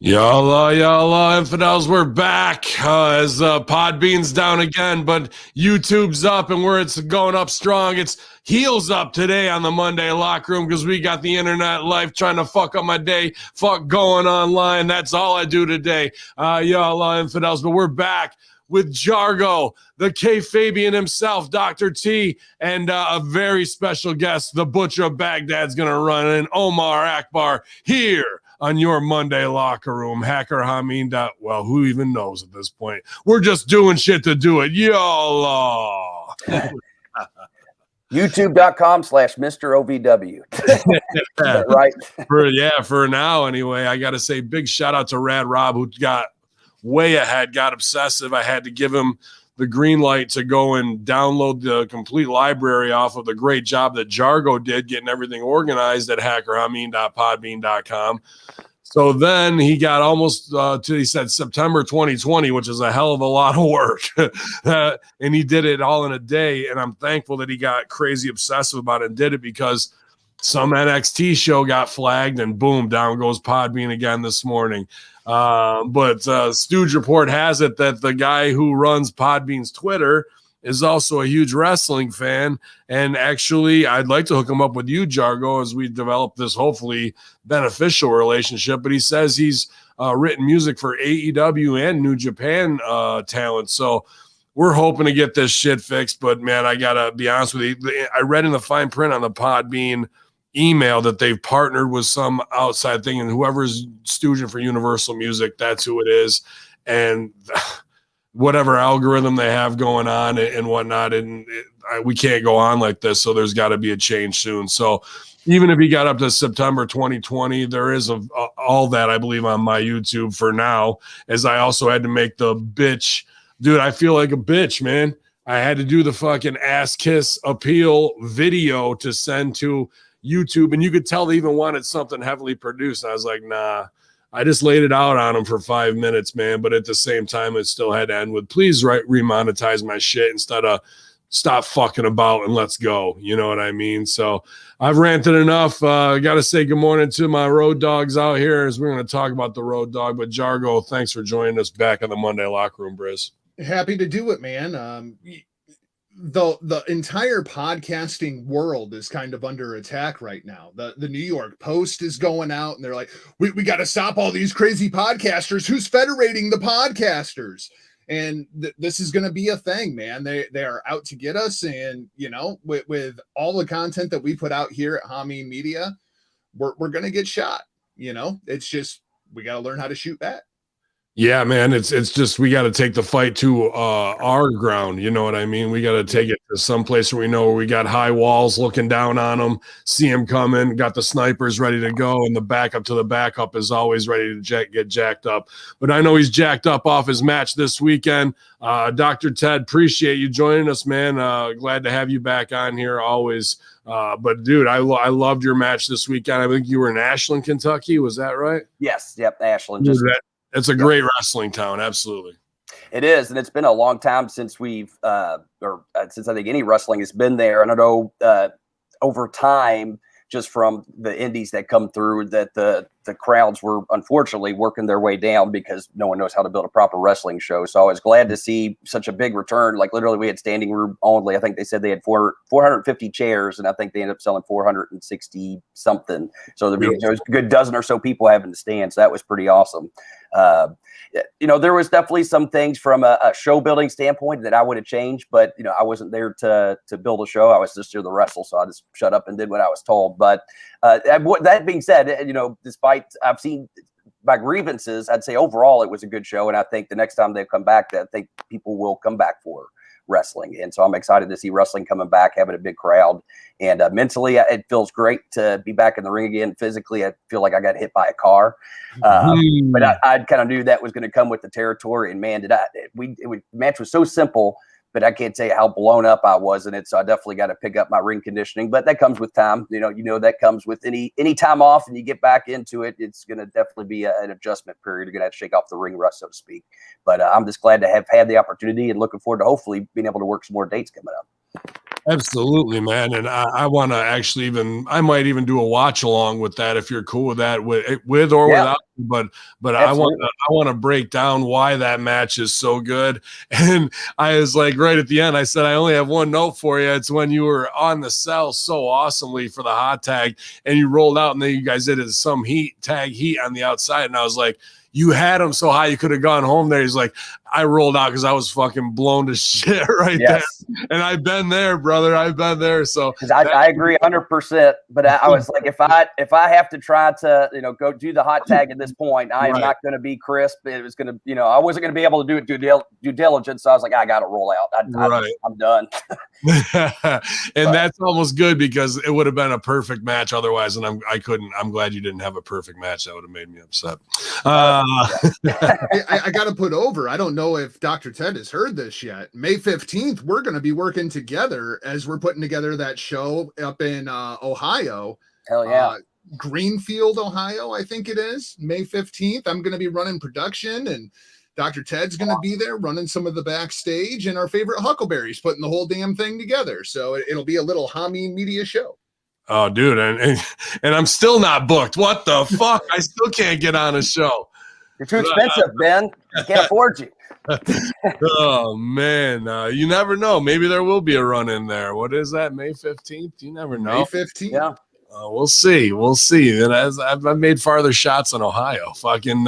Y'all, infidels, we're back as Podbean's down again, but YouTube's up and where it's going up strong. It's heels up today on the Monday Locker Room because we got the internet life trying to fuck up my day, fuck going online. That's all I do today. Y'all, infidels, but we're back with Jargo, the K-Fabian himself, Dr. T, and a very special guest, the Butcher of Baghdad's going to run in, Omar Akbar, here on your Monday Locker Room. Hacker Hamin. Well, who even knows at this point? We're just doing shit to do it. Y'all. YouTube.com/Mr. OVW. Right? For now, anyway. I got to say big shout out to Rad Rob, who got way ahead, got obsessive. I had to give him the green light to go and download the complete library off of the great job that Jargo did getting everything organized at hackerhamin.podbean.com. So then he got almost to, he said, September 2020, which is a hell of a lot of work. And he did it all in a day. And I'm thankful that he got crazy obsessive about it and did it because some NXT show got flagged and boom, down goes Podbean again this morning. But Stooge Report has it that the guy who runs Podbean's Twitter is also a huge wrestling fan. And actually, I'd like to hook him up with you, Jargo, as we develop this hopefully beneficial relationship. But he says he's written music for AEW and New Japan talent. So we're hoping to get this shit fixed. But, man, I got to be honest with you. I read in the fine print on the Podbean email that they've partnered with some outside thing, and whoever's stooging for Universal Music, that's who it is. And whatever algorithm they have going on and whatnot, and we can't go on like this, so there's got to be a change soon. So even if he got up to September 2020, there is all that, I believe, on my YouTube for now, as I also had to make the bitch. Dude, I feel like a bitch, man. I had to do the fucking ass kiss appeal video to send to YouTube, and you could tell they even wanted something heavily produced. I was like, nah, I just laid it out on them for 5 minutes, man. But at the same time, it still had to end with, please remonetize my shit instead of stop fucking about and let's go. You know what I mean? So I've ranted enough. I got to say good morning to my road dogs out here as we're going to talk about the road dog. But Jargo, thanks for joining us back on the Monday Locker Room, Briz. Happy to do it, man. The entire podcasting world is kind of under attack right now. The New York Post is going out and they're like, we got to stop all these crazy podcasters. Who's federating the podcasters? And this is going to be a thing, man. They are out to get us. And, you know, with all the content that we put out here at Hamin Media, we're going to get shot. You know, it's just, we got to learn how to shoot back. Yeah, man, it's just we got to take the fight to our ground. You know what I mean? We got to take it to some place where we know where we got high walls looking down on them, see them coming, got the snipers ready to go, and the backup to the backup is always ready to get jacked up. But I know he's jacked up off his match this weekend. Dr. Ted, appreciate you joining us, man. Glad to have you back on here always. But dude, I loved your match this weekend. I think you were in Ashland, Kentucky. Was that right? Yes. Yep. Ashland. It's a great wrestling town. Absolutely. It is. And it's been a long time since since I think any wrestling has been there. And I know over time, just from the indies that come through, that the crowds were unfortunately working their way down because no one knows how to build a proper wrestling show. So I was glad to see such a big return. Like literally we had standing room only. I think they said they had 450 chairs, and I think they ended up selling 460 something. So there was a good dozen or so people having to stand. So that was pretty awesome. You know, there was definitely some things from a show building standpoint that I would have changed, but you know, I wasn't there to build a show. I was just here to wrestle. So I just shut up and did what I was told. But that being said, you know, despite I've seen my grievances, I'd say overall it was a good show. And I think the next time they come back, I think people will come back for wrestling. And so I'm excited to see wrestling coming back, having a big crowd. And mentally, it feels great to be back in the ring again. Physically, I feel like I got hit by a car. But I kind of knew that was going to come with the territory. And man, the match was so simple, but I can't tell you how blown up I was in it. So I definitely got to pick up my ring conditioning. But that comes with time. You know that comes with any time off and you get back into it. It's going to definitely be an adjustment period. You're going to have to shake off the ring rust, so to speak. But I'm just glad to have had the opportunity and looking forward to hopefully being able to work some more dates coming up. Absolutely, man. And I want to actually I might even do a watch along with that if you're cool with that, with or Yeah, without. But absolutely. I want to break down why that match is so good. And I was like, right at the end, I said, I only have one note for you. It's when you were on the cell so awesomely for the hot tag, and you rolled out, and then you guys did some tag heat on the outside, and I was like, you had him so high you could have gone home there. He's like, I rolled out because I was fucking blown to shit right there. And I've been there, brother. I've been there. So I agree 100%. But I was like, if I have to try to, go do the hot tag at this point, I am not going to be crisp. It was going to, I wasn't going to be able to do it due diligence. So I was like, I got to roll out. I'm done. And that's almost good because it would have been a perfect match otherwise. And I'm glad you didn't have a perfect match. That would have made me upset. I got to put over. I don't know if Dr. Ted has heard this yet. May 15th, we're going to be working together as we're putting together that show up in Ohio. Hell yeah. Greenfield, Ohio, I think it is. May 15th. I'm going to be running production, and Dr. Ted's going to be there running some of the backstage, and our favorite Huckleberry's putting the whole damn thing together. So it'll be a little Hamin media show. Oh, dude. And I'm still not booked. What the fuck? I still can't get on a show. You're too expensive, Ben. I can't afford you. Oh, man. You never know. Maybe there will be a run in there. What is that? May 15th? You never know. May 15th. Yeah. We'll see. We'll see. And as I've made farther shots in Ohio. Fucking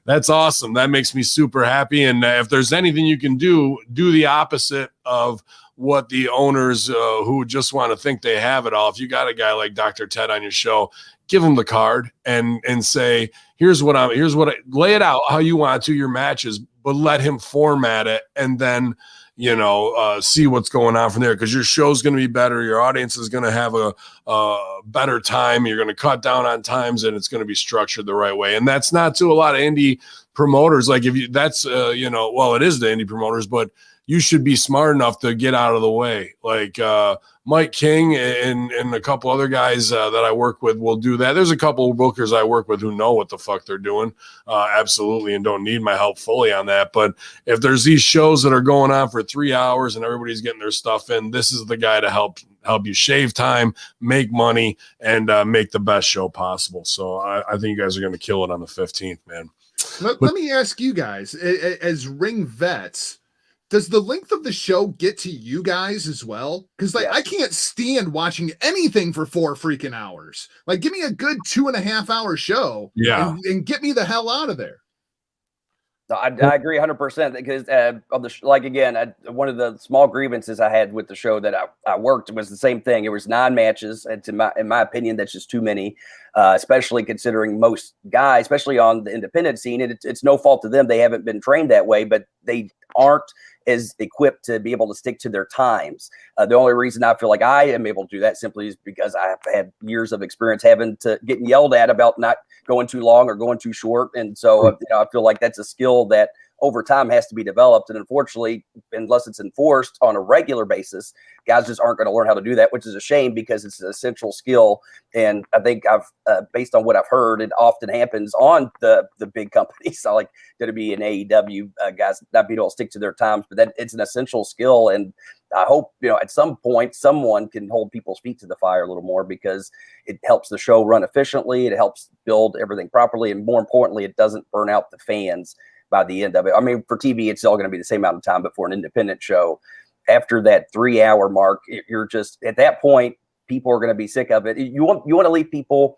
that's awesome. That makes me super happy. And if there's anything you can do the opposite of what the owners who just want to think they have it all. If you got a guy like Dr. Ted on your show, give him the card and say, lay it out how you want to your matches, but let him format it and then, see what's going on from there. Cause your show's going to be better. Your audience is going to have a better time. You're going to cut down on times and it's going to be structured the right way. And that's not to a lot of indie promoters. Like it is the indie promoters, but you should be smart enough to get out of the way. Like Mike King and a couple other guys that I work with will do that. There's a couple of bookers I work with who know what the fuck they're doing, absolutely, and don't need my help fully on that. But if there's these shows that are going on for 3 hours and everybody's getting their stuff in, this is the guy to help you shave time, make money, and make the best show possible. So I think you guys are going to kill it on the 15th, man. Let me ask you guys, as ring vets, does the length of the show get to you guys as well? Because I can't stand watching anything for 4 freaking hours. Like, give me a good 2.5 hour show, and get me the hell out of there. I agree 100% because one of the small grievances I had with the show that I worked was the same thing. It was 9 matches, and in my opinion, that's just too many, especially considering most guys, especially on the independent scene. It's no fault to them; they haven't been trained that way, but they aren't as equipped to be able to stick to their times. The only reason I feel like I am able to do that simply is because I have had years of experience getting yelled at about not going too long or going too short. And so, I feel like that's a skill that over time has to be developed. And unfortunately, unless it's enforced on a regular basis, guys just aren't going to learn how to do that, which is a shame because it's an essential skill. And I think based on what I've heard, it often happens on the big companies. So like WWE and AEW guys not being able to stick to their times, but that it's an essential skill. And I hope, at some point someone can hold people's feet to the fire a little more because it helps the show run efficiently. It helps build everything properly. And more importantly, it doesn't burn out the fans by the end of it. I mean, for TV, it's all going to be the same amount of time, but for an independent show, after that 3 hour mark, you're just at that point, people are going to be sick of it. You want to leave people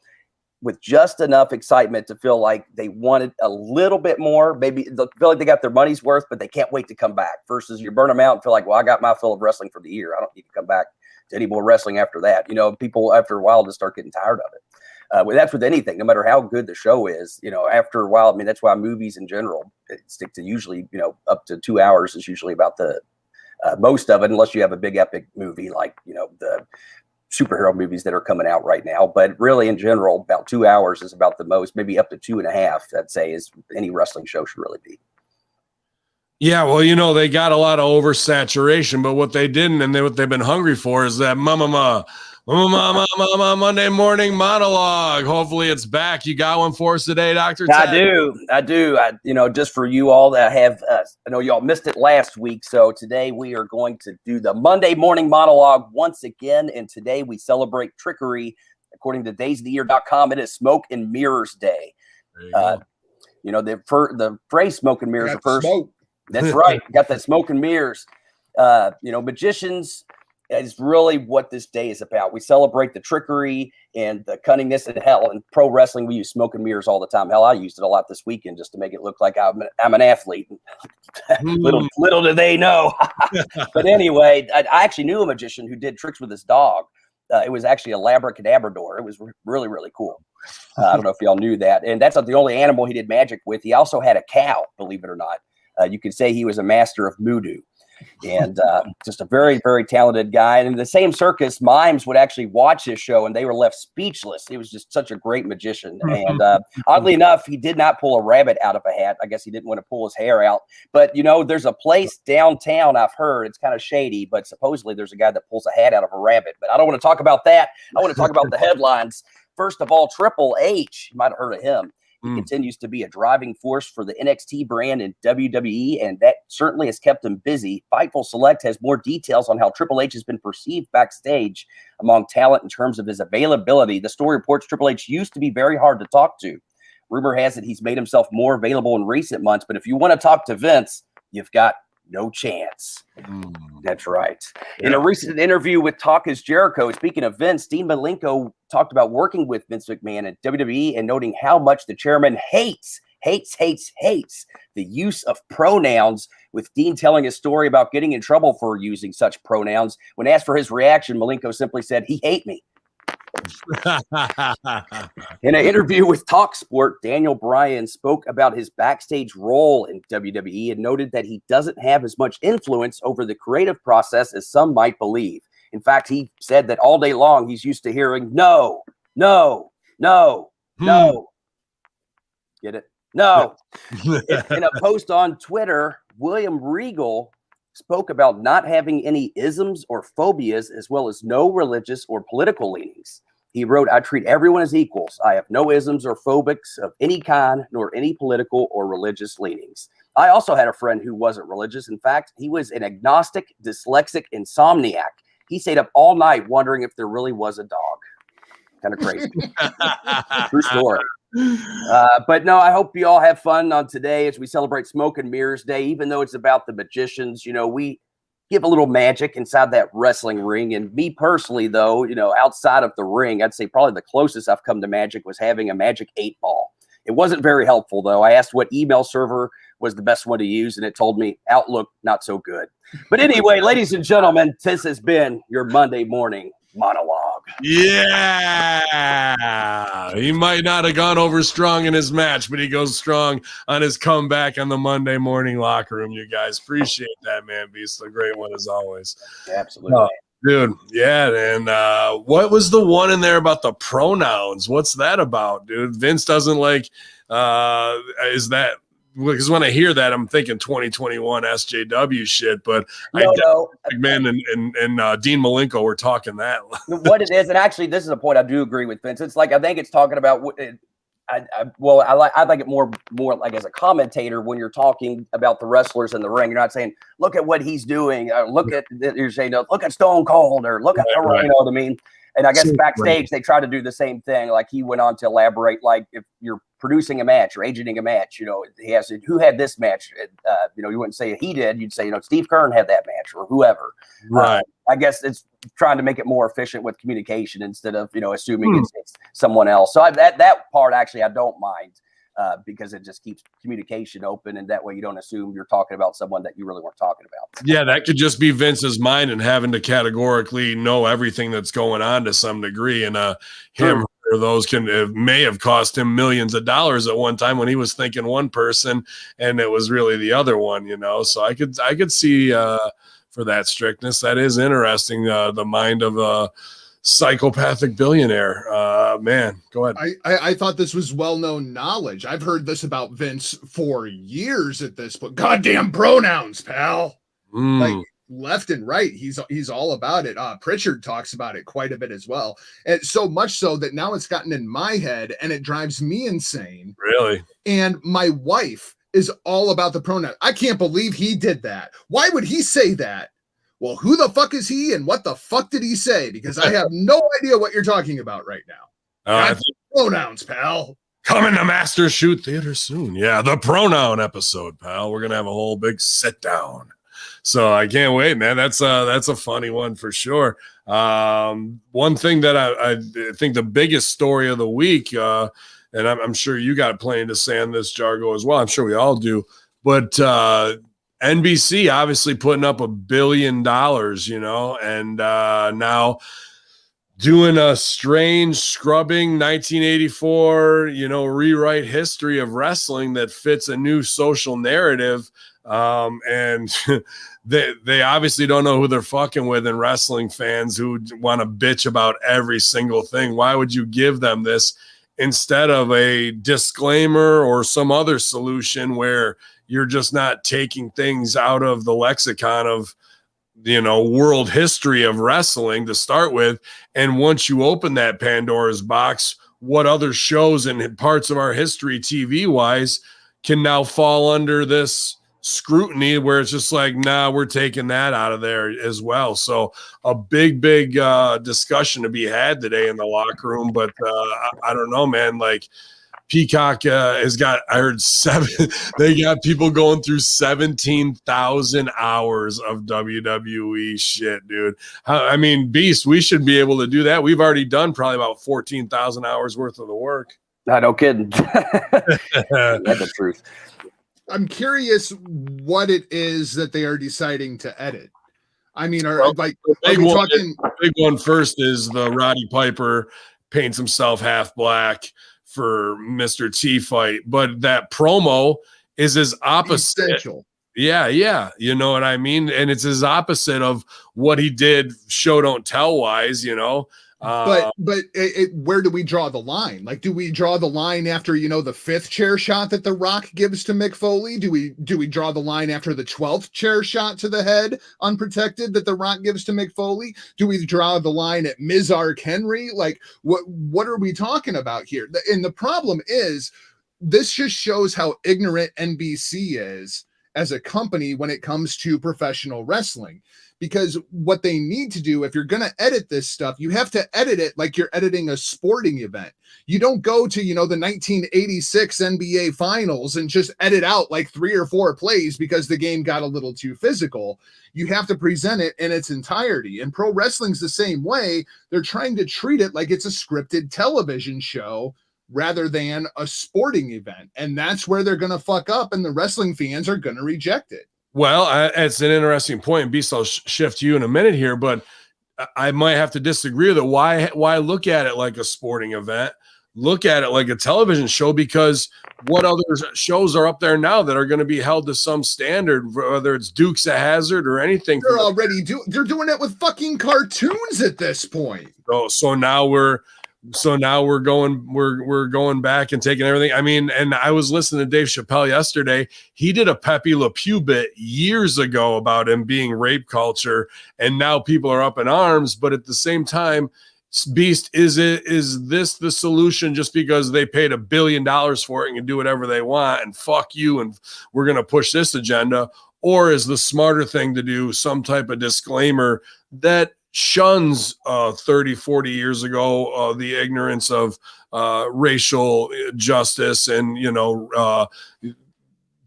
with just enough excitement to feel like they wanted a little bit more. Maybe they'll feel like they got their money's worth, but they can't wait to come back versus you burn them out and feel like, well, I got my fill of wrestling for the year. I don't need to come back to any more wrestling after that. People after a while just start getting tired of it. That's with anything, no matter how good the show is, after a while, I mean, that's why movies in general stick to usually, up to 2 hours is usually about the most of it, unless you have a big epic movie like, the superhero movies that are coming out right now. But really, in general, about 2 hours is about the most, maybe up to 2.5, I'd say, is any wrestling show should really be. Yeah, well, they got a lot of oversaturation, but what they didn't and what they've been hungry for is that Monday morning monologue. Hopefully it's back. You got one for us today, Dr. Ted? I do. Just for you all that have, I know y'all missed it last week. So today we are going to do the Monday morning monologue once again. And today we celebrate trickery. According to daysoftheyear.com, it is Smoke and Mirrors Day. The phrase smoke and mirrors refers. That's right. Got that smoke and mirrors. Magicians is really what this day is about. We celebrate the trickery and the cunningness, and hell, in pro wrestling, we use smoke and mirrors all the time. Hell, I used it a lot this weekend just to make it look like I'm an athlete. little do they know. But anyway, I actually knew a magician who did tricks with his dog. It was actually a Labrador. It was really, really cool. I don't know if y'all knew that. And that's not the only animal he did magic with. He also had a cow, believe it or not. You could say he was a master of voodoo. And just a very, very talented guy. And in the same circus, mimes would actually watch his show and they were left speechless. He was just such a great magician. And oddly enough, he did not pull a rabbit out of a hat. I guess he didn't want to pull his hair out. But, there's a place downtown, I've heard, it's kind of shady, but supposedly there's a guy that pulls a hat out of a rabbit. But I don't want to talk about that. I want to talk about the headlines. First of all, Triple H, you might have heard of him. He continues to be a driving force for the NXT brand in WWE, and that certainly has kept him busy. Fightful Select has more details on how Triple H has been perceived backstage among talent in terms of his availability. The story reports Triple H used to be very hard to talk to. Rumor has it he's made himself more available in recent months, but if you want to talk to Vince, you've got no chance. That's right. Yeah. In a recent interview with Talk is Jericho, speaking of Vince, Dean Malenko talked about working with Vince McMahon at WWE and noting how much the chairman hates the use of pronouns, with Dean telling his story about getting in trouble for using such pronouns. When asked for his reaction, Malenko simply said, "He hate me." In an interview with TalkSport, Daniel Bryan spoke about his backstage role in WWE and noted that he doesn't have as much influence over the creative process as some might believe. In fact, he said that all day long he's used to hearing no. Get it? No. In a post on Twitter, William Regal spoke about not having any isms or phobias, as well as no religious or political leanings. He wrote, "I treat everyone as equals. I have no isms or phobics of any kind, nor any political or religious leanings." I also had a friend who wasn't religious. In fact, he was an agnostic, dyslexic insomniac. He stayed up all night wondering if there really was a dog. Kind of crazy. True story. But no, I hope you all have fun on today as we celebrate Smoke and Mirrors Day. Even though it's about the magicians, we give a little magic inside that wrestling ring. And me personally, though, outside of the ring, I'd say probably the closest I've come to magic was having a magic 8-ball. It wasn't very helpful, though. I asked what email server was the best one to use, and it told me Outlook, not so good. But anyway, ladies and gentlemen, this has been your Monday morning monologue. Yeah, he might not have gone over strong in his match, but he goes strong on his comeback on the Monday morning locker room. You guys appreciate that, man. Beast, a great one as always. Absolutely. Dude, yeah, and what was the one in there about the pronouns? What's that about, dude? Vince doesn't like, is that, because when I hear that, I'm thinking 2021 SJW shit, but McMahon and Dean Malenko were talking that. What it is, and actually, this is a point I do agree with Vince. It's like, I think it's talking about, I like it more like as a commentator when you're talking about the wrestlers in the ring. You're not saying, look at what he's doing. You're saying, look at Stone Cold, or look at, you know what I mean? And I guess backstage, they try to do the same thing. Like, he went on to elaborate, like, if you're producing a match or agenting a match, he has who had this match. You wouldn't say he did. You'd say, Steve Kern had that match, or whoever. Right. I guess it's trying to make it more efficient with communication instead of, assuming it's someone else. So that part, actually, I don't mind. Because it just keeps communication open, and that way you don't assume you're talking about someone that you really weren't talking about. Yeah, that could just be Vince's mind and having to categorically know everything that's going on to some degree. And him or those may have cost him millions of dollars at one time when he was thinking one person and it was really the other one, So I could see for that strictness. That is interesting. The mind of a psychopathic billionaire. Man, go ahead. I thought this was well-known knowledge. I've heard this about Vince for years at this point. Goddamn pronouns, pal. Like, left and right. He's all about it. Pritchard talks about it quite a bit as well. And so much so that now it's gotten in my head and it drives me insane. Really? And my wife is all about the pronoun. I can't believe he did that. Why would he say that? Well, who the fuck is he and what the fuck did he say? Because I have no idea what you're talking about right now. Pronouns, pal. Coming to Master Shoot Theater soon. Yeah, the pronoun episode, pal. We're gonna have a whole big sit down. So I can't wait, man. That's a funny one for sure. One thing that I think the biggest story of the week, and I'm sure you got plenty to say on this, Jargo, as well. I'm sure we all do. But NBC obviously putting up $1 billion, and now doing a strange scrubbing 1984, rewrite history of wrestling that fits a new social narrative. And they obviously don't know who they're fucking with, and wrestling fans who want to bitch about every single thing. Why would you give them this instead of a disclaimer or some other solution where you're just not taking things out of the lexicon of world history of wrestling to start with? And once you open that Pandora's box, what other shows and parts of our history TV wise can now fall under this scrutiny where it's just like, nah, we're taking that out of there as well. So a big discussion to be had today in the locker room. But I don't know, man, like Peacock has got, I heard they got people going through 17,000 hours of WWE shit, dude. I mean, Beast, we should be able to do that. We've already done probably about 14,000 hours worth of the work. No kidding. That's the truth. I'm curious what it is that they are deciding to edit. I mean, the big one first is the Roddy Piper paints himself half black for Mr. T fight, but that promo is his opposite. Essential. Yeah. You know what I mean? And it's his opposite of what he did show don't tell wise, But where do we draw the line? Like, do we draw the line after, the 5th chair shot that The Rock gives to Mick Foley? Do we draw the line after the 12th chair shot to the head unprotected that The Rock gives to Mick Foley? Do we draw the line at Mizark Henry? Like, what are we talking about here? And the problem is, this just shows how ignorant NBC is as a company when it comes to professional wrestling. Because what they need to do, if you're going to edit this stuff, you have to edit it like you're editing a sporting event. You don't go to, the 1986 NBA finals and just edit out like 3 or 4 plays because the game got a little too physical. You have to present it in its entirety. And pro wrestling's the same way. They're trying to treat it like it's a scripted television show rather than a sporting event. And that's where they're going to fuck up, and the wrestling fans are going to reject it. Well, it's an interesting point. Beast, I'll shift to you in a minute here, but I might have to disagree with it. Why look at it like a sporting event? Look at it like a television show, because what other shows are up there now that are going to be held to some standard, whether it's Dukes of Hazzard or anything? They're doing it with fucking cartoons at this point. So now we're going back and taking everything. I mean, and I was listening to Dave Chappelle yesterday. He did a Pepe Le Pew bit years ago about him being rape culture, and now people are up in arms. But at the same time, Beast, is this the solution just because they paid $1 billion for it and can do whatever they want and fuck you and we're going to push this agenda? Or is the smarter thing to do some type of disclaimer that shuns 30, 40 years ago the ignorance of racial justice and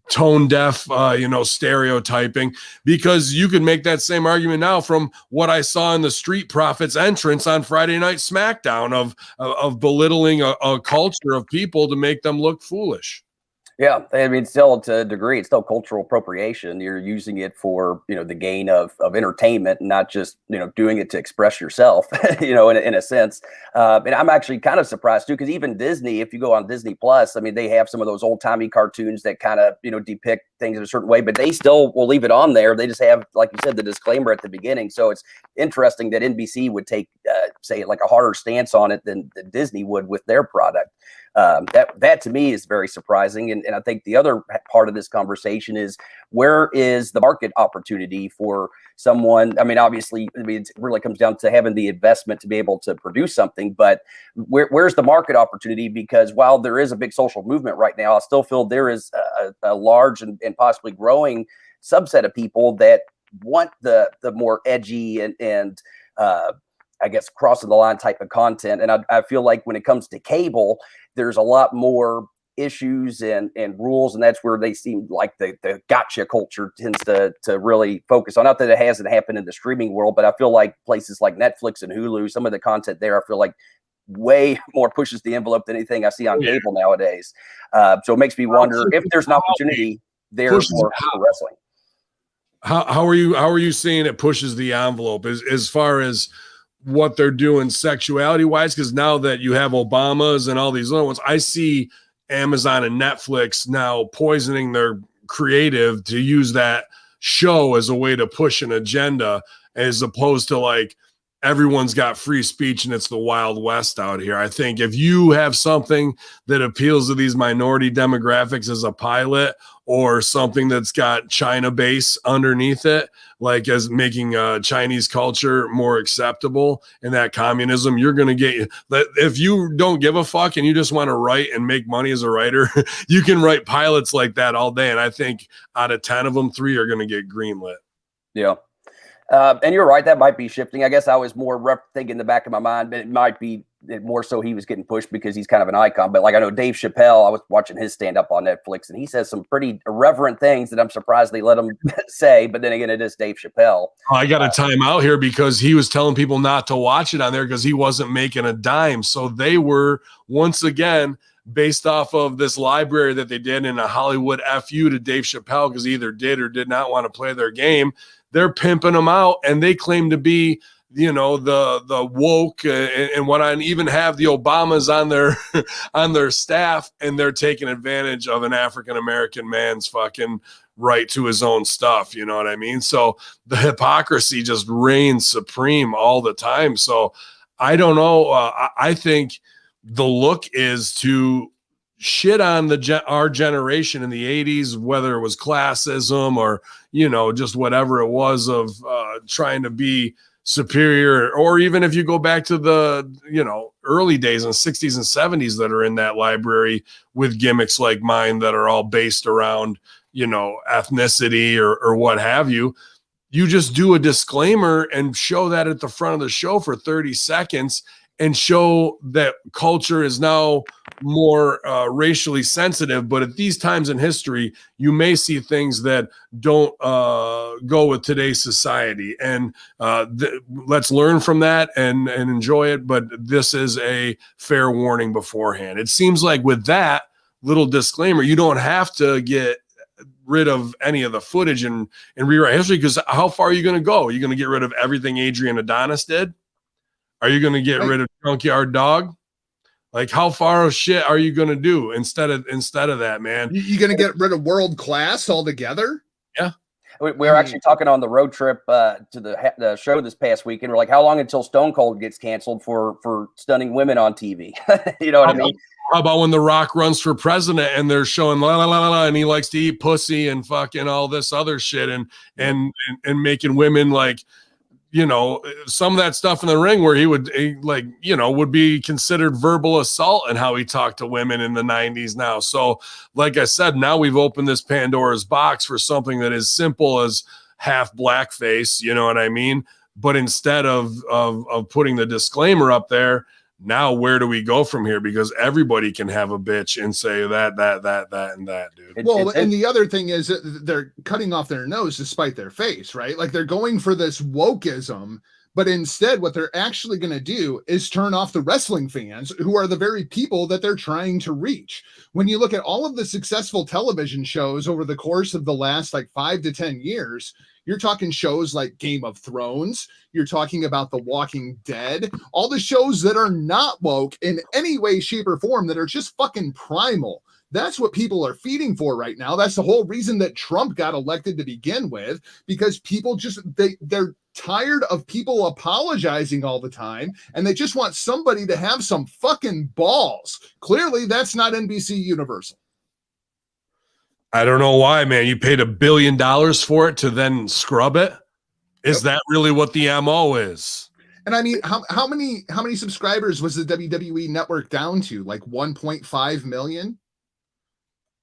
tone deaf stereotyping? Because you could make that same argument now from what I saw in the Street Profits entrance on Friday Night SmackDown of belittling a culture of people to make them look foolish. Yeah, I mean, still to a degree, it's still cultural appropriation. You're using it for, the gain of entertainment, and not just, doing it to express yourself, in a sense. And I'm actually kind of surprised too, because even Disney, if you go on Disney Plus, I mean, they have some of those old timey cartoons that kind of, depict things in a certain way, but they still will leave it on there. They just have, like you said, the disclaimer at the beginning. So it's interesting that NBC would take, say, like a harder stance on it than Disney would with their product. That to me is very surprising. And I think the other part of this conversation is, where is the market opportunity for someone? I mean, obviously, it really comes down to having the investment to be able to produce something, but where's the market opportunity? Because while there is a big social movement right now, I still feel there is a large and possibly growing subset of people that want the more edgy and I guess crossing the line type of content. And I feel like when it comes to cable, there's a lot more issues and rules, and that's where they seem like the gotcha culture tends to really focus on. Not that it hasn't happened in the streaming world, but I feel like places like Netflix and Hulu, some of the content there, I feel like way more pushes the envelope than anything I see on cable nowadays. So it makes me wonder if there's an opportunity there for wrestling. How are you seeing it pushes the envelope as far as what they're doing sexuality wise? Because now that you have Obamas and all these other ones, I see Amazon and Netflix now poisoning their creative to use that show as a way to push an agenda, as opposed to like everyone's got free speech and it's the Wild West out here. I think if you have something that appeals to these minority demographics as a pilot, or something that's got China base underneath it, like as making Chinese culture more acceptable and that communism, you're going to get, if you don't give a fuck and you just want to write and make money as a writer, you can write pilots like that all day. And I think out of 10 of them, 3 are going to get greenlit. Yeah. And you're right, that might be shifting. I guess I was more thinking in the back of my mind, but it might be more so he was getting pushed because he's kind of an icon. But like I know Dave Chappelle, I was watching his stand up on Netflix, and he says some pretty irreverent things that I'm surprised they let him say. But then again, it is Dave Chappelle. I got a time out here because he was telling people not to watch it on there because he wasn't making a dime. So they were, once again, based off of this library that they did in a Hollywood FU to Dave Chappelle, because he either did or did not want to play their game. They're pimping them out, and they claim to be, you know, the woke and what I even have the Obamas on their staff, and they're taking advantage of an African American man's fucking right to his own stuff. You know what I mean? So the hypocrisy just reigns supreme all the time. So I don't know. I think the look is to shit on our generation in the 80s, whether it was classism or, you know, just whatever it was of trying to be superior, or even if you go back to the, you know, early days in the 60s and 70s that are in that library with gimmicks like mine that are all based around, you know, ethnicity or what have you. You just do a disclaimer and show that at the front of the show for 30 seconds and show that culture is now more racially sensitive. But at these times in history, you may see things that don't go with today's society. And let's learn from that and enjoy it. But this is a fair warning beforehand. It seems like with that little disclaimer, you don't have to get rid of any of the footage and rewrite history, because how far are you going to go? Are you going to get rid of everything Adrian Adonis did? Are you going to get rid of Junkyard Dog? Like, how far of shit are you going to do instead of that, man? You going to get rid of World Class altogether? Yeah. We were actually talking on the road trip to the show this past weekend. We're like, how long until Stone Cold gets canceled for stunning women on TV? You know what I mean? How about when The Rock runs for president and they're showing la la la la and he likes to eat pussy and fucking all this other shit and making women like, you know, some of that stuff in the ring where he would like, you know, would be considered verbal assault and how he talked to women in the 90s now. So like I said, now we've opened this Pandora's box for something that is simple as half blackface, you know what I mean? But instead of putting the disclaimer up there, now where do we go from here? Because everybody can have a bitch and say that, and that, dude. Well, and the other thing is that they're cutting off their nose to spite their face, right? Like they're going for this wokeism, but instead what they're actually going to do is turn off the wrestling fans, who are the very people that they're trying to reach. When you look at all of the successful television shows over the course of the last like 5 to 10 years, you're talking shows like Game of Thrones. You're talking about The Walking Dead. All the shows that are not woke in any way, shape, or form, that are just fucking primal. That's what people are feeding for right now. That's the whole reason that Trump got elected to begin with, because people just, they're tired of people apologizing all the time, and they just want somebody to have some fucking balls. Clearly, that's not NBC Universal. I don't know why, man. You paid $1 billion for it to then scrub it. Is that really what the MO is? And I mean, how many subscribers was the WWE network down to? Like 1.5 million?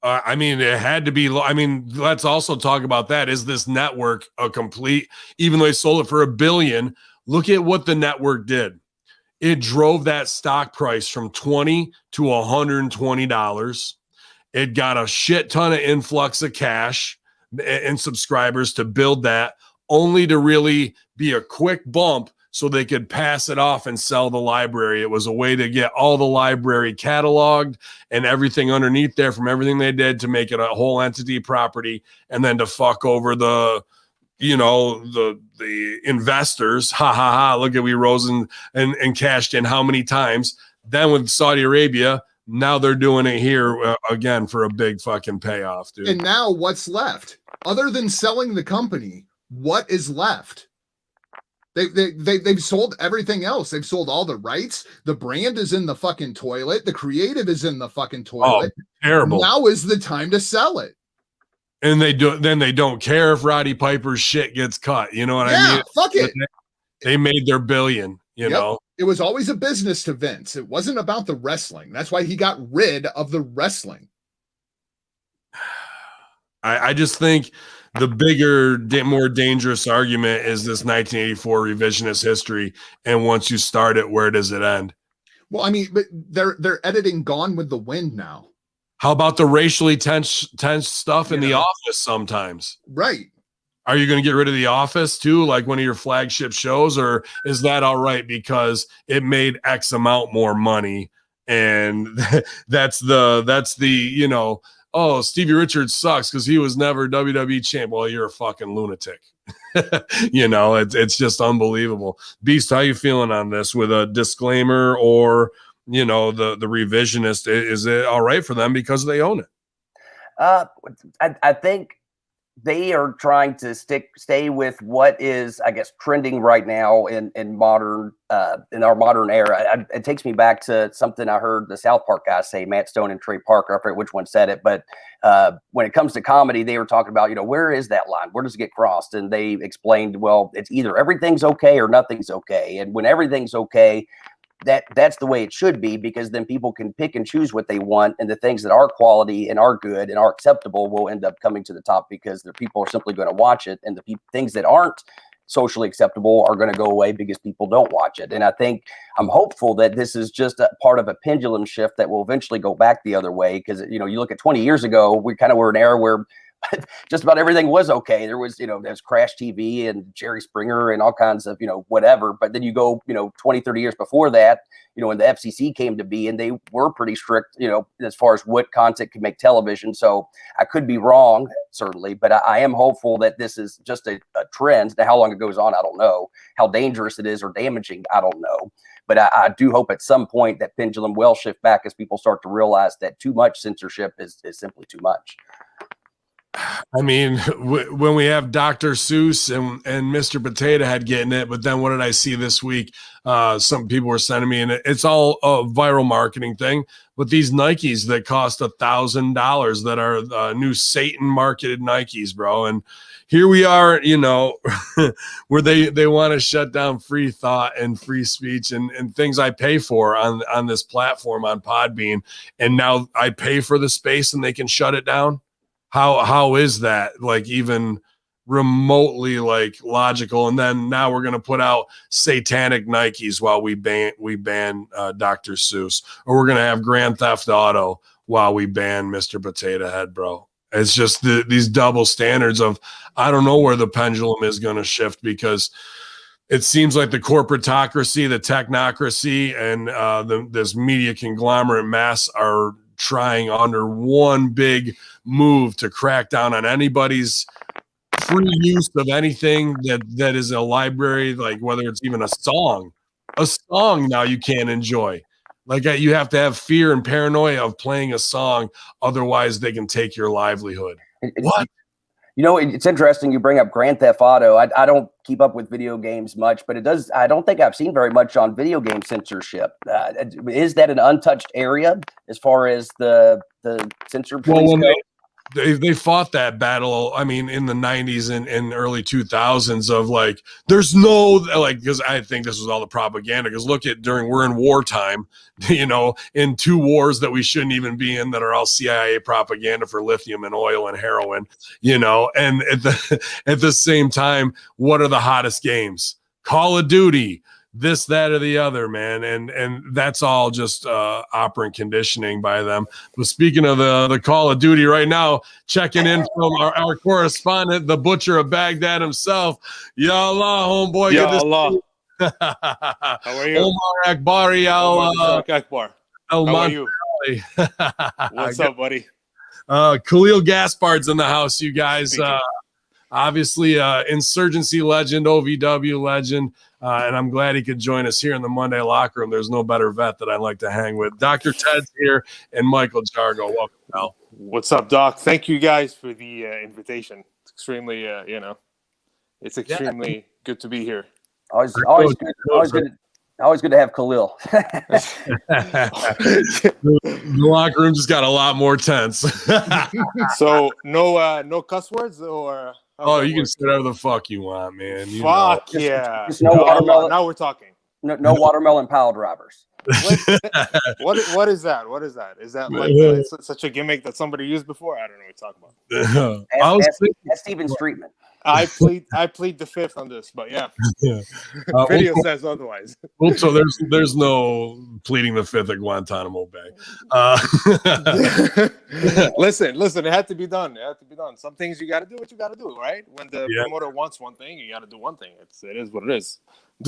I mean, it had to be. I mean, let's also talk about that. Is this network a complete? Even though they sold it for $1 billion, look at what the network did. It drove that stock price from $20 to $120. It got a shit ton of influx of cash and subscribers to build that, only to really be a quick bump so they could pass it off and sell the library. It was a way to get all the library cataloged and everything underneath there from everything they did to make it a whole entity property, and then to fuck over the investors. Ha ha ha. Look at, we rose and cashed in how many times. Then with Saudi Arabia, now they're doing it here again for a big fucking payoff, dude. And now what's left? Other than selling the company, what is left? They've sold everything else. They've sold all the rights. The brand is in the fucking toilet. The creative is in the fucking toilet. Oh, terrible. Now is the time to sell it. And they don't care if Roddy Piper's shit gets cut. You know what I mean? Fuck it. They made their billion, you know? It was always a business to Vince. It wasn't about the wrestling. That's why he got rid of the wrestling. I just think the bigger, more dangerous argument is this 1984 revisionist history. And once you start it, where does it end? Well, I mean, but they're editing Gone with the Wind now. How about the racially tense stuff in The Office sometimes? Right. Are you going to get rid of The Office too, like one of your flagship shows, or is that all right because it made X amount more money? And that's the oh, Stevie Richards sucks because he was never WWE champ. Well, you're a fucking lunatic. It's just unbelievable. Beast, how you feeling on this with a disclaimer or, the revisionist? Is it all right for them because they own it? I think they are trying to stay with what is, I guess, trending right now in modern in our modern era. It takes me back to something I heard the South Park guys say, Matt Stone and Trey Parker. I forget which one said it, but when it comes to comedy, they were talking about, where is that line? Where does it get crossed? And they explained, well, it's either everything's okay or nothing's okay. And when everything's okay, that's the way it should be, because then people can pick and choose what they want, and the things that are quality and are good and are acceptable will end up coming to the top because the people are simply going to watch it, and the things that aren't socially acceptable are going to go away because people don't watch it. And I think I'm hopeful that this is just a part of a pendulum shift that will eventually go back the other way, because you look at 20 years ago, we kind of were in an era where just about everything was okay. There was, there's Crash TV and Jerry Springer and all kinds of, whatever. But then you go, 20, 30 years before that, when the FCC came to be, and they were pretty strict, as far as what content could make television. So I could be wrong, certainly, but I am hopeful that this is just a trend. Now, how long it goes on, I don't know. How dangerous it is or damaging, I don't know. But I do hope at some point that pendulum will shift back as people start to realize that too much censorship is simply too much. I mean, when we have Dr. Seuss and Mr. Potato Head getting it, but then what did I see this week? Some people were sending me, and it's all a viral marketing thing, but these Nikes that cost $1,000 that are new Satan marketed Nikes, bro. And here we are, where they want to shut down free thought and free speech and things I pay for on this platform on Podbean. And now I pay for the space and they can shut it down. How is that like even remotely like logical? And then now we're gonna put out satanic Nikes while we ban Dr. Seuss, or we're gonna have Grand Theft Auto while we ban Mr. Potato Head, bro. It's just these double standards of, I don't know where the pendulum is gonna shift, because it seems like the corporatocracy, the technocracy, and this media conglomerate mass are trying under one big move to crack down on anybody's free use of anything that is a library, like whether it's even a song now you can't enjoy. Like you have to have fear and paranoia of playing a song, otherwise they can take your livelihood. What? You know, it's interesting you bring up Grand Theft Auto. I don't keep up with video games much, but it does. I don't think I've seen very much on video game censorship. Is that an untouched area as far as the censor police go? They fought that battle, I mean, in the 90s and early 2000s of like, there's no, like, because I think this was all the propaganda, because we're in wartime, you know, in 2 wars that we shouldn't even be in that are all CIA propaganda for lithium and oil and heroin, you know, and at the same time, what are the hottest games? Call of Duty, this, that, or the other, man. And that's all just operant conditioning by them. But speaking of the Call of Duty right now, checking in from our correspondent, the butcher of Baghdad himself. Ya Allah, homeboy. Ya Allah. How are you? Omar Akbari. Akbar. How are you? What's up, buddy? Khalil Gaspard's in the house, you guys. Obviously, insurgency legend, OVW legend. And I'm glad he could join us here in the Monday locker room. There's no better vet that I like to hang with. Dr. Ted's here and Michael Jargo. Welcome, pal. What's up, Doc? Thank you guys for the invitation. It's extremely, it's extremely good to be here. Always good to have Khalil. The locker room just got a lot more tense. So no cuss words or? Oh, you can say whatever the fuck you want, man. Fuck yeah. Just no watermelon. Now we're talking. No watermelon pile drivers. What is that? What is that? Is that like such a gimmick that somebody used before? I don't know what you're talking about. That's Steven Streetman. I plead the fifth on this, but yeah. Video says otherwise. Well, so there's no pleading the fifth at Guantanamo Bay. Listen, it had to be done. Some things you got to do what you got to do, right? When the promoter wants one thing, you got to do one thing. It is what it is.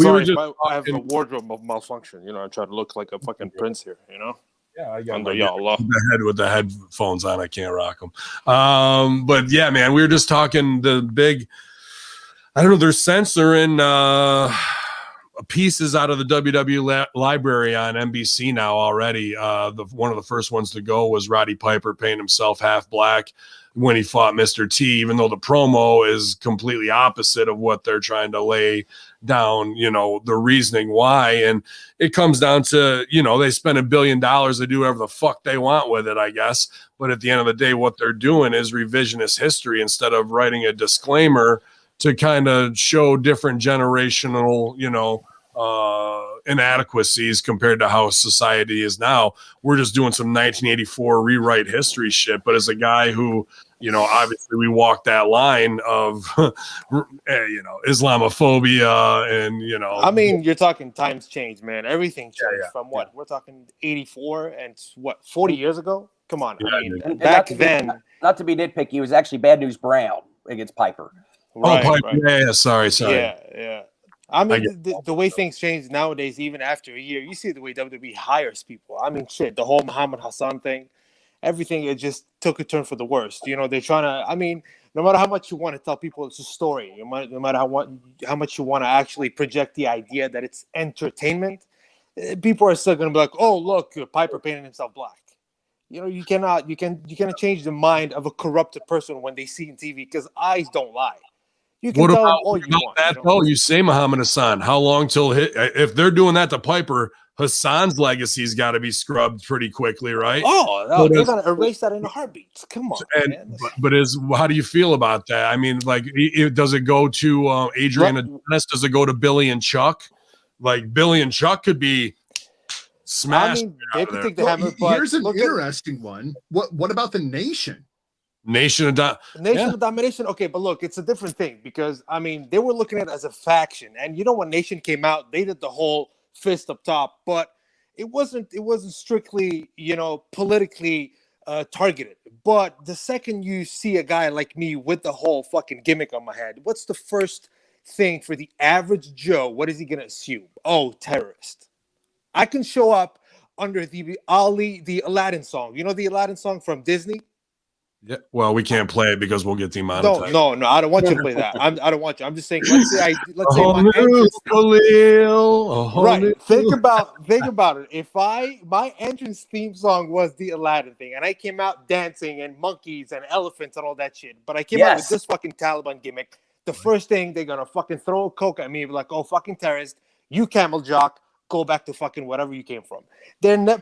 I have a wardrobe malfunction. You know, I try to look like a fucking prince here. You know. Yeah, I got under Allah. The head with the headphones on. I can't rock them. But yeah, man, we were just talking the big. I don't know. They're censoring pieces out of the WWE library on NBC now already. One of the first ones to go was Roddy Piper painting himself half black when he fought Mr. T, even though the promo is completely opposite of what they're trying to lay down, you know, the reasoning why. And it comes down to, you know, they spend $1 billion, they do whatever the fuck they want with it, I guess. But at the end of the day, what they're doing is revisionist history instead of writing a disclaimer to kind of show different generational, you know, inadequacies compared to how society is now. We're just doing some 1984 rewrite history shit. But as a guy who, you know, obviously we walked that line of, you know, Islamophobia and, you know. I mean, you're talking times change, man. Everything changed from what? Yeah. We're talking 84 and what, 40 years ago? Come on. Yeah, I mean, back then. Not to be nitpicky, it was actually Bad News Brown against Piper. Right, Piper. Right. Yeah, sorry. Yeah. I mean, the way things change nowadays, even after a year, you see the way WWE hires people. I mean, shit, the whole Muhammad Hassan thing, everything, it just took a turn for the worst. You know, they're trying to, I mean, no matter how much you want to tell people it's a story, no matter how much you want to actually project the idea that it's entertainment, people are still going to be like, oh, look, Piper painted himself black. You know, you cannot change the mind of a corrupted person when they see in TV because eyes don't lie. You can tell them all you want. That, though, you say Muhammad Hassan. How long till if they're doing that to Piper, Hassan's legacy's got to be scrubbed pretty quickly, right? Oh, no, they're gonna erase that in a heartbeat. Come on, man. But how do you feel about that? I mean, like, does it go to Adrian Adonis? Does it go to Billy and Chuck? Like, Billy and Chuck could be smashed. I mean, they could take the hammer. Here's an interesting one. What about the Nation? Nation of Domination. Okay, but look, it's a different thing because I mean they were looking at it as a faction, and you know when Nation came out, they did the whole fist up top, but it wasn't strictly, you know, politically targeted. But the second you see a guy like me with the whole fucking gimmick on my head, what's the first thing for the average Joe? What is he gonna assume? Oh, terrorist. I can show up under the Aladdin song. You know the Aladdin song from Disney? Yeah. Well, we can't play it because we'll get demonetized. No. I don't want you to play that. I don't want you. I'm just saying. Let's say A whole my new entrance. Khalil. A whole new. Right. Think about it. If my entrance theme song was the Aladdin thing, and I came out dancing and monkeys and elephants and all that shit, but I came out with this fucking Taliban gimmick, the first thing they're gonna fucking throw a coke at me, be like, "Oh, fucking terrorist, you camel jock, go back to fucking wherever you came from."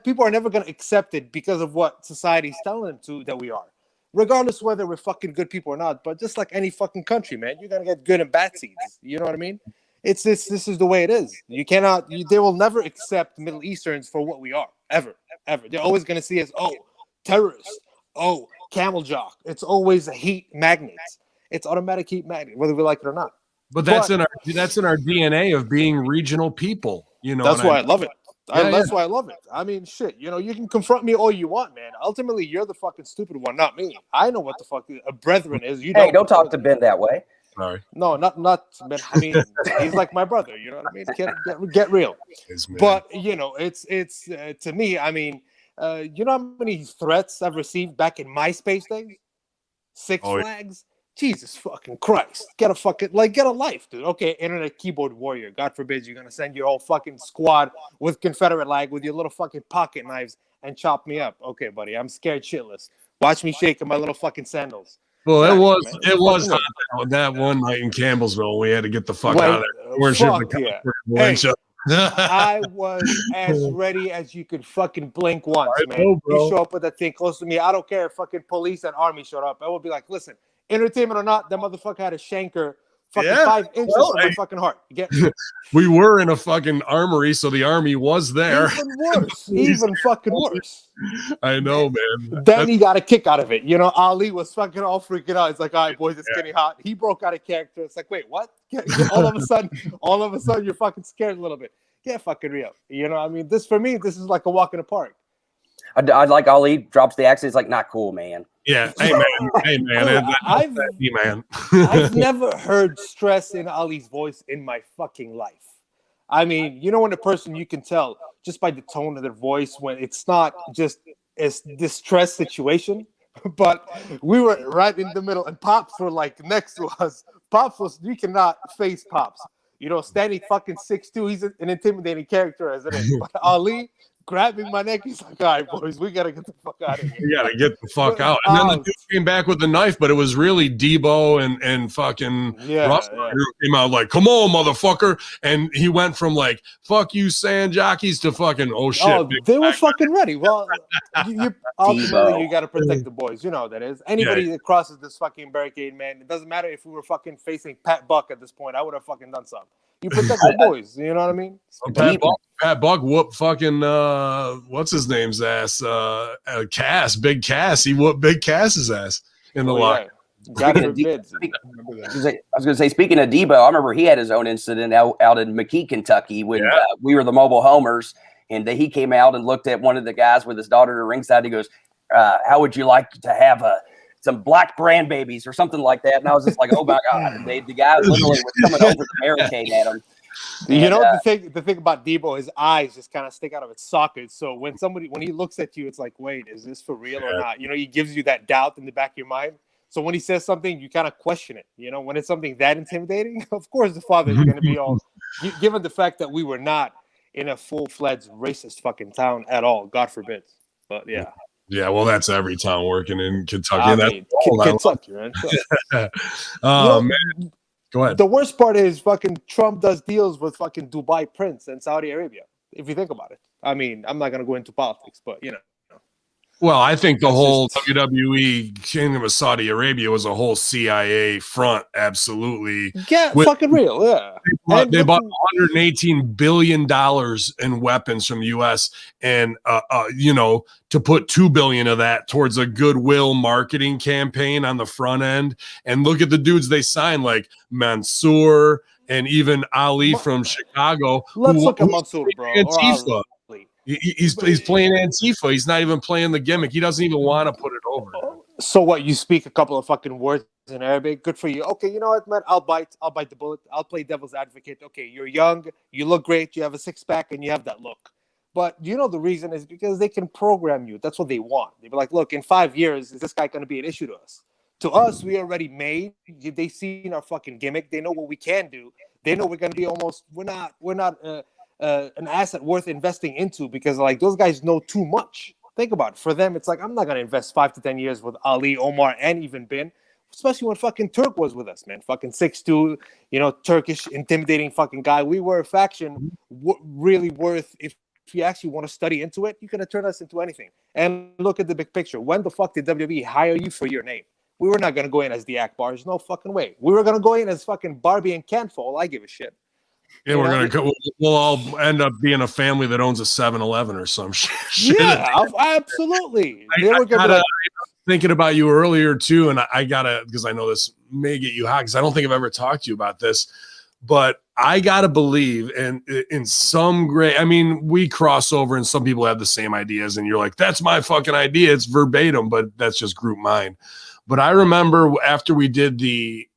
People are never gonna accept it because of what society's telling them that we are. Regardless whether we're fucking good people or not, but just like any fucking country, man, you're gonna get good and bad seeds. You know what I mean? It's this. This is the way it is. You cannot. They will never accept Middle Easterns for what we are, ever. They're always gonna see us, oh, terrorists, oh, camel jock. It's always a heat magnet. It's automatic heat magnet, whether we like it or not. But that's in our DNA of being regional people. You know, that's why I love it. That's why I love it. I mean, shit. You know, you can confront me all you want, man. Ultimately, you're the fucking stupid one, not me. I know what the fuck a brethren is. You don't talk to Ben that way. Sorry. No, not Ben. I mean, he's like my brother. You know what I mean? Get real. But you know, it's to me. I mean, you know how many threats I've received back in MySpace days? Six Flags. Jesus fucking Christ. Get a life, dude. Okay, internet keyboard warrior. God forbid you're gonna send your whole fucking squad with Confederate flag with your little fucking pocket knives and chop me up. Okay, buddy, I'm scared shitless. Watch me shake in my little fucking sandals. Well, it was hot that one night in Campbellsville. We had to get the fuck out of there. I was as ready as you could fucking blink once, man. You show up with that thing close to me. I don't care if fucking police and army showed up. I would be like, listen, entertainment or not, that motherfucker had a shanker fucking 5 inches from my fucking heart. We were in a fucking armory, so the army was there. Even worse. Even fucking worse. I know, man. Then he got a kick out of it. You know, Ali was fucking all freaking out. It's like, all right, boys, it's getting hot. He broke out of character. It's like, wait, what? All of a sudden, you're fucking scared a little bit. Get fucking real. You know, I mean, this is like a walk in the park. I like Ali drops the accent. It's like, not cool, man. Yeah, hey man, I've never heard stress in Ali's voice in my fucking life. I mean, you know, when a person you can tell just by the tone of their voice when it's not just a distress situation, but we were right in the middle, and Pops were like next to us. You cannot face Pops. You know, standing fucking 6'2", he's an intimidating character as it is. But Ali grabbing my neck, he's like, all right, boys, we got to get the fuck out of here. We got to get the fuck out. And then the dude came back with the knife, but it was really Debo and fucking Russell who came out like, come on, motherfucker. And he went from like, fuck you, sand jockeys to fucking, oh, shit. Oh, they were fucking ready. Well, ultimately, you got to protect the boys. You know how that is. Anybody that crosses this fucking barricade, man, it doesn't matter if we were fucking facing Pat Buck at this point. I would have fucking done something. You protect the boys. You know what I mean? Pat Buck whooped fucking what's his name's ass? Cass, Big Cass. He whooped Big Cass's ass in the locker. I was going to say, speaking of Debo, I remember he had his own incident out in McKee, Kentucky, when we were the mobile homers, and he came out and looked at one of the guys with his daughter at ringside. He goes, "How would you like to have some black grandbabies or something like that?" And I was just like, "Oh my god!" And the guy literally was coming over the barricade at him. You know, the thing about Debo, his eyes just kind of stick out of its sockets. So when he looks at you, it's like, wait, is this for real or not? You know, he gives you that doubt in the back of your mind. So when he says something, you kind of question it. You know, when it's something that intimidating, of course the father is going to be all. Given the fact that we were not in a full-fledged racist fucking town at all, God forbid. But yeah. Yeah, well, that's every town working in Kentucky. I mean, Kentucky, right? Man. Go ahead. The worst part is fucking Trump does deals with fucking Dubai Prince and Saudi Arabia, if you think about it. I mean, I'm not going to go into politics, but, you know. Well, I think the whole WWE Kingdom of Saudi Arabia was a whole CIA front, absolutely. Yeah, fucking real, yeah. They bought $118 billion in weapons from the U.S. and, you know, to put $2 billion of that towards a goodwill marketing campaign on the front end. And look at the dudes they signed, like Mansoor and even Ali from Chicago. Let's look at Mansoor, bro. Antifa. He's playing Antifa. He's not even playing the gimmick. He doesn't even want to put it over. So what? You speak a couple of fucking words in Arabic. Good for you. Okay, you know what, man? I'll bite the bullet. I'll play devil's advocate. Okay, you're young. You look great. You have a 6-pack, and you have that look. But you know the reason is because they can program you. That's what they want. They be like, look, in 5 years, is this guy going to be an issue to us? To us, we already made. They seen our fucking gimmick. They know what we can do. They know we're going to be almost. We're not an asset worth investing into because like those guys know too much. Think about it. For them, it's like I'm not going to invest 5 to 10 years with Ali, Omar, and even Ben. Especially when fucking Turk was with us, man. Fucking 6'2", Turkish, intimidating fucking guy. We were a faction really worth, if you actually want to study into it, you can turn us into anything. And look at the big picture. When the fuck did WWE hire you for your name? We were not going to go in as the Akbars. No fucking way. We were going to go in as fucking Barbie and Ken for all I give a shit. Yeah, we'll all end up being a family that owns a 7-Eleven or some shit. Yeah, absolutely. Thinking about you earlier too, and I gotta, because I know this may get you hot because I don't think I've ever talked to you about this, but I gotta believe in some great, I mean, we cross over and some people have the same ideas and you're like, that's my fucking idea, it's verbatim, but that's just group mind. But I remember after we did the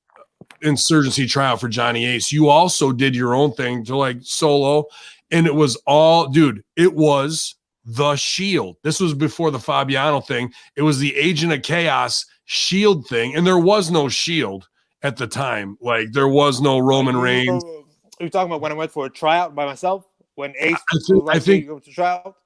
insurgency tryout for Johnny Ace, you also did your own thing to like solo, and it was all, dude, it was the Shield. This was before the Fabiano thing. It was the Agent of Chaos Shield thing, and there was no Shield at the time. Like there was no Roman Reigns. Are you talking about when I went for a tryout by myself? When Ace I think go to tryout?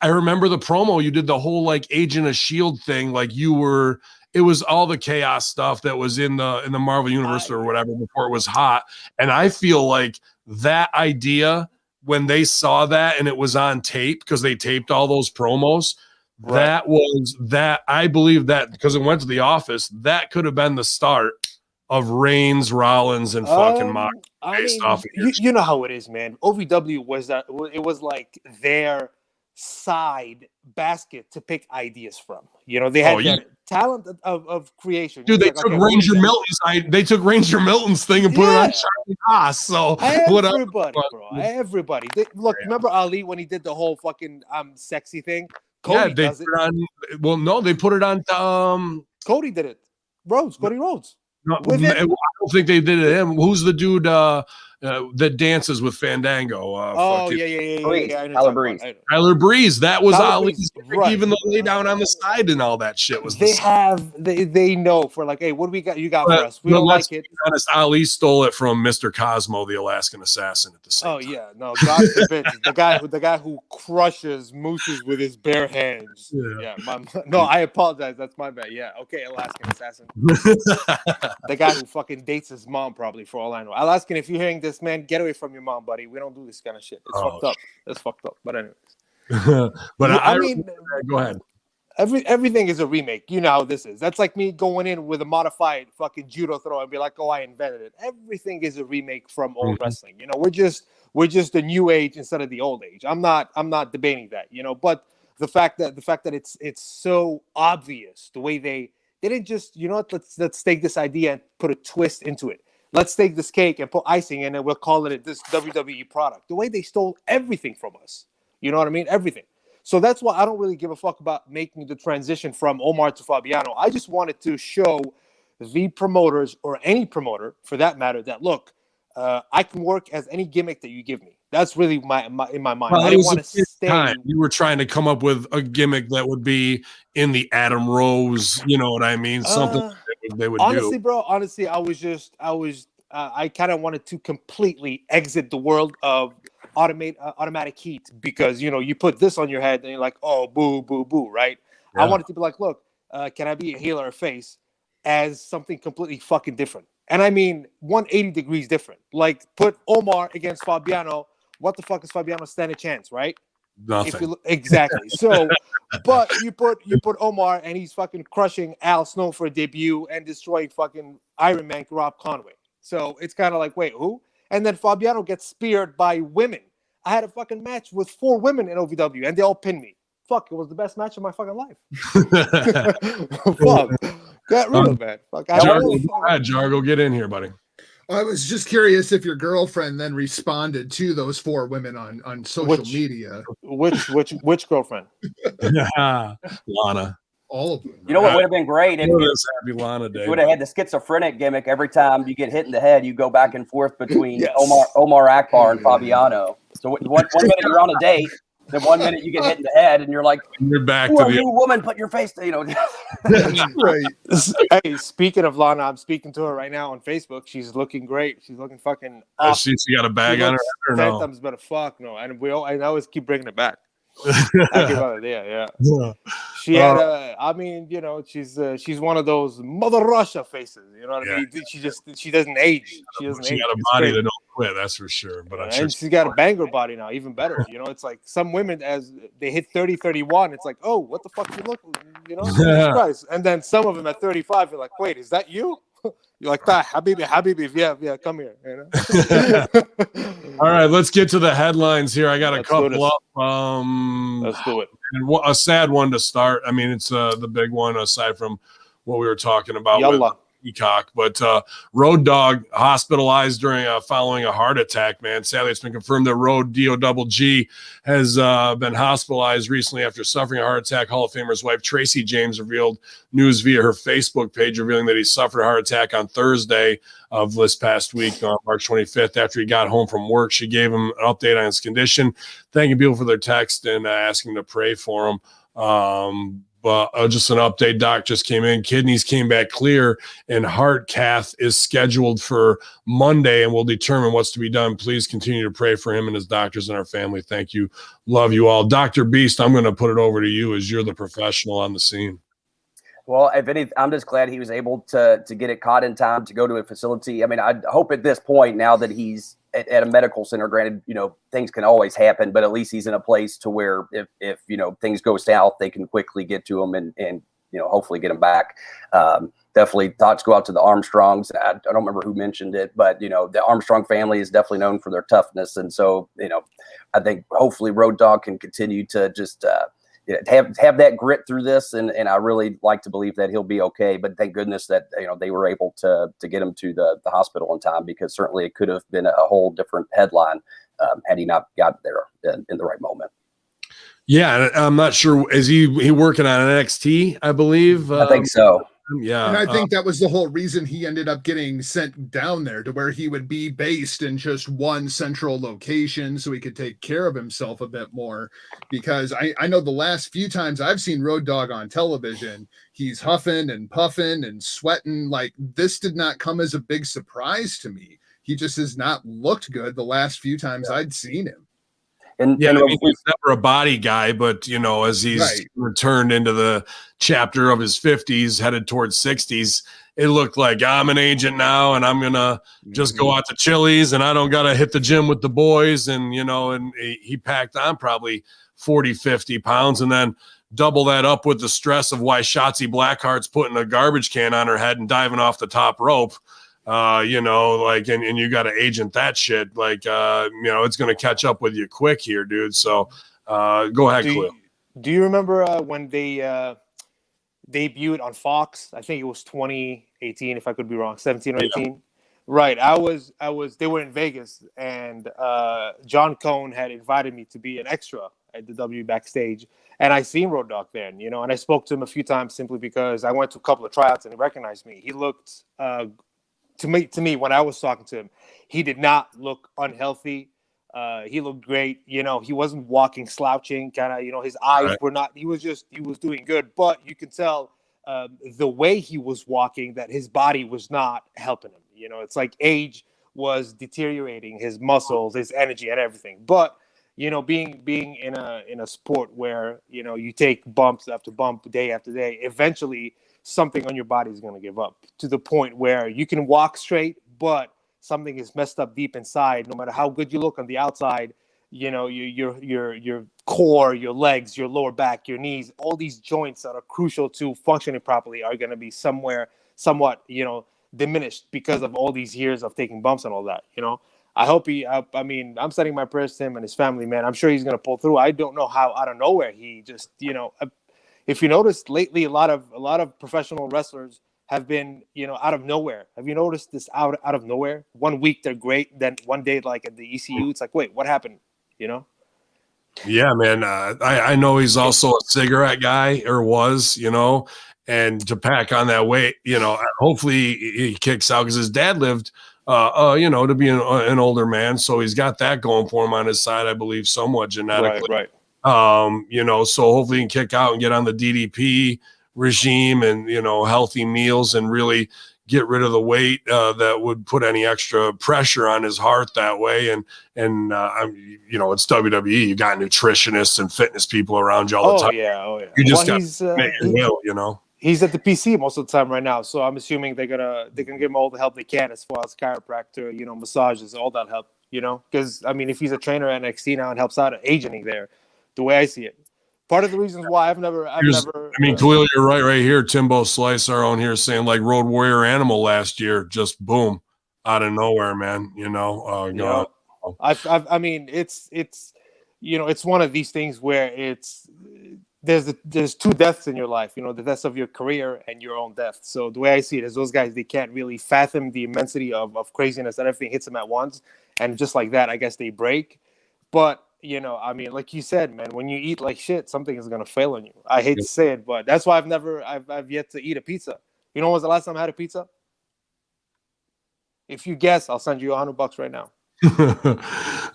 I remember the promo. You did the whole like Agent of Shield thing. Like you were. It was all the chaos stuff that was in the Marvel Universe or whatever before it was hot. And I feel like that idea, when they saw that and it was on tape because they taped all those promos, right. I believe that because it went to the office, that could have been the start of Reigns, Rollins, and fucking Mox based off of you know how it is, man. OVW was that it was like their side basket to pick ideas from. They had that talent of creation. Dude, they took Ranger Milton's. They took Ranger Milton's thing and put it on Charlie Haas. So everybody, bro, everybody. Remember Ali when he did the whole fucking sexy thing? Cody does it. They put it on. Cody did it. Cody Rhodes. No, I don't think they did it. Him. Who's the dude that dances with Fandango? Tyler Breeze. That was Ali's. Right. Even the lay down on the side and all that shit was. They know for like, hey, what do we got? You got for us? We don't like it. Honest, Ali stole it from Mr. Cosmo, the Alaskan assassin. At the same time. Yeah, no, God forbid, the guy who crushes mooses with his bare hands. No, I apologize. That's my bad. Yeah, okay, Alaskan assassin. The guy who fucking dates his mom, probably, for all I know. Alaskan, if you're hearing this, man, get away from your mom, buddy. We don't do this kind of shit. It's fucked up. It's fucked up. But anyways. But I mean, go ahead. Everything is a remake. You know how this is. That's like me going in with a modified fucking judo throw and be like, oh, I invented it. Everything is a remake from old wrestling. We're just the new age instead of the old age. I'm not debating that, but the fact that it's so obvious the way they didn't just, let's take this idea and put a twist into it. Let's take this cake and put icing in and we'll call it this WWE product. The way they stole everything from us. You know what I mean? Everything. So that's why I don't really give a fuck about making the transition from Omar to Fabiano. I just wanted to show the promoters, or any promoter for that matter, that look, I can work as any gimmick that you give me. That's really in my mind. Well, I didn't want to stay. You were trying to come up with a gimmick that would be in the Adam Rose, you know what I mean? Something they would honestly, do. Bro, I kind of wanted to completely exit the world of automatic heat, because you put this on your head and you're like, oh, boo, boo, boo, right? Yeah. I wanted to be like, look, can I be a heel or a face as something completely fucking different? And I mean 180 degrees different. Like, put Omar against Fabiano. What the fuck is Fabiano stand a chance, right? Nothing. Exactly. So, but you put Omar and he's fucking crushing Al Snow for a debut and destroying fucking Iron Man Rob Conway. So it's kind of like, wait, who? And then Fabiano gets speared by women. I had a fucking match with 4 women in OVW and they all pinned me. Fuck, it was the best match of my fucking life. Fuck. Got rid of that. Fuck. Jargo, get in here, buddy. I was just curious if your girlfriend then responded to those 4 women on social media. Which girlfriend? Lana. All of them. You know what would have been great if happy Lana Day. You would have had the schizophrenic gimmick. Every time you get hit in the head, you go back and forth between yes. Omar Akbar and Fabiano. So one minute you're on a date, The 1 minute you get hit in the head, and you're like, You're back "Ooh, to a the new woman, put your face." Right. Hey, speaking of Lana, I'm speaking to her right now on Facebook. She's looking great. She's looking fucking awesome. she got a bag on her head or no? Phantoms better fuck no. And I always keep bringing it back. Yeah. She had I mean, you know, she's one of those Mother Russia faces. You know what I mean? She doesn't age. She got a body that don't quit, that's for sure. But I'm sure she's got a banger body now, even better. You know, it's like some women as they hit 30, 31, it's like, oh, what the fuck you look, you know, Jesus Christ. And then some of them at 35, you're like, wait, is that you? You're like, Habibi, yeah, come here. You know? All right, let's get to the headlines here. I got a couple up. Let's do it. And a sad one to start. I mean, it's the big one aside from what we were talking about with Peacock. But Road Dogg hospitalized following a heart attack, man. Sadly, it's been confirmed that Road, D-O-G-G, has been hospitalized recently after suffering a heart attack. Hall of Famer's wife, Tracy James, revealed news via her Facebook page, revealing that he suffered a heart attack on Thursday of this past week, on March 25th, after he got home from work. She gave him an update on his condition, thanking people for their text and asking to pray for him. But just an update, Doc just came in. Kidneys came back clear, and heart cath is scheduled for Monday, and we'll determine what's to be done. Please continue to pray for him and his doctors and our family. Thank you. Love you all. Dr. Beast, I'm going to put it over to you as you're the professional on the scene. Well, I'm just glad he was able to get it caught in time to go to a facility. I mean, I hope at this point, now that he's at a medical center, granted, you know, things can always happen, but at least he's in a place to where if you know, things go south, they can quickly get to him and you know, hopefully get him back. Definitely thoughts go out to the Armstrongs. I don't remember who mentioned it, but you know, the Armstrong family is definitely known for their toughness. And so, you know, I think hopefully Road Dogg can continue to just, have that grit through this, and I really like to believe that he'll be okay. But thank goodness that, you know, they were able to get him to the hospital in time, because certainly it could have been a whole different headline had he not got there in the right moment. Yeah, I'm not sure. Is he working on NXT? I believe. I think so. Yeah, and I think that was the whole reason he ended up getting sent down there, to where he would be based in just one central location so he could take care of himself a bit more. Because I know the last few times I've seen Road Dogg on television, he's huffing and puffing and sweating. Like, this did not come as a big surprise to me. He just has not looked good the last few times I'd seen him. And yeah, I mean, he's never a body guy, but you know, as he's returned into the chapter of his 50s, headed towards 60s, it looked like, I'm an agent now, and I'm gonna just go out to Chili's, and I don't gotta hit the gym with the boys, and you know, and he packed on probably 40, 50 pounds, and then double that up with the stress of why Shotzi Blackheart's putting a garbage can on her head and diving off the top rope. You know, like, and you got to agent that shit. Like, you know, it's going to catch up with you quick here, dude. So, go ahead, Khalil. Do you remember when they debuted on Fox? I think it was 2018, if I could be wrong, 17 or 18. Right. They were in Vegas, and John Cohn had invited me to be an extra at the W backstage. And I seen Road Dogg then, you know, and I spoke to him a few times simply because I went to a couple of tryouts and he recognized me. He looked, to me, when I was talking to him, he did not look unhealthy. He looked great. You know, he wasn't walking slouching, kind of, you know, his eyes were not, he was doing good. But you can tell the way he was walking that his body was not helping him. You know, it's like age was deteriorating his muscles, his energy, and everything. But, you know, being in a sport where, you know, you take bumps after bump, day after day, eventually something on your body is going to give up, to the point where you can walk straight, but something is messed up deep inside. No matter how good you look on the outside, you know, your core, your legs, your lower back, your knees, all these joints that are crucial to functioning properly are going to be somewhat, you know, diminished because of all these years of taking bumps and all that. You know, I hope I mean, I'm sending my prayers to him and his family, man. I'm sure he's going to pull through. I don't know how out of nowhere he just, you know, if you noticed lately, a lot of professional wrestlers have been, you know, out of nowhere. Have you noticed this out of nowhere? 1 week they're great, then one day, like at the ECU, it's like, wait, what happened? You know? Yeah, man. I know he's also a cigarette guy, or was, you know, and to pack on that weight, you know, hopefully he kicks out, because his dad lived, you know, to be an older man, so he's got that going for him on his side, I believe, somewhat genetically. Right. So hopefully he can kick out and get on the DDP regime and, healthy meals and really get rid of the weight that would put any extra pressure on his heart that way. And it's WWE. You got nutritionists and fitness people around you all the time. Oh yeah. You just got to make your will, He's at the PC most of the time right now, so I'm assuming they're gonna give him all the help they can as far as chiropractor, massages, all that help, because if he's a trainer at NXT now and helps out at agenting there, the way I see it. Part of the reasons why I've never. Khalil, you're right here. Timbo Slice, our own here, saying like Road Warrior Animal last year, just boom, out of nowhere, man. It's one of these things where there's two deaths in your life, the deaths of your career and your own death. So the way I see it is those guys, they can't really fathom the immensity of craziness that everything hits them at once, and just like that, I guess they break. But like you said, man, when you eat like shit, something is gonna fail on you. I hate to say it, but that's why I've yet to eat a pizza. When was the last time I had a pizza? If you guess, I'll send you $100 right now.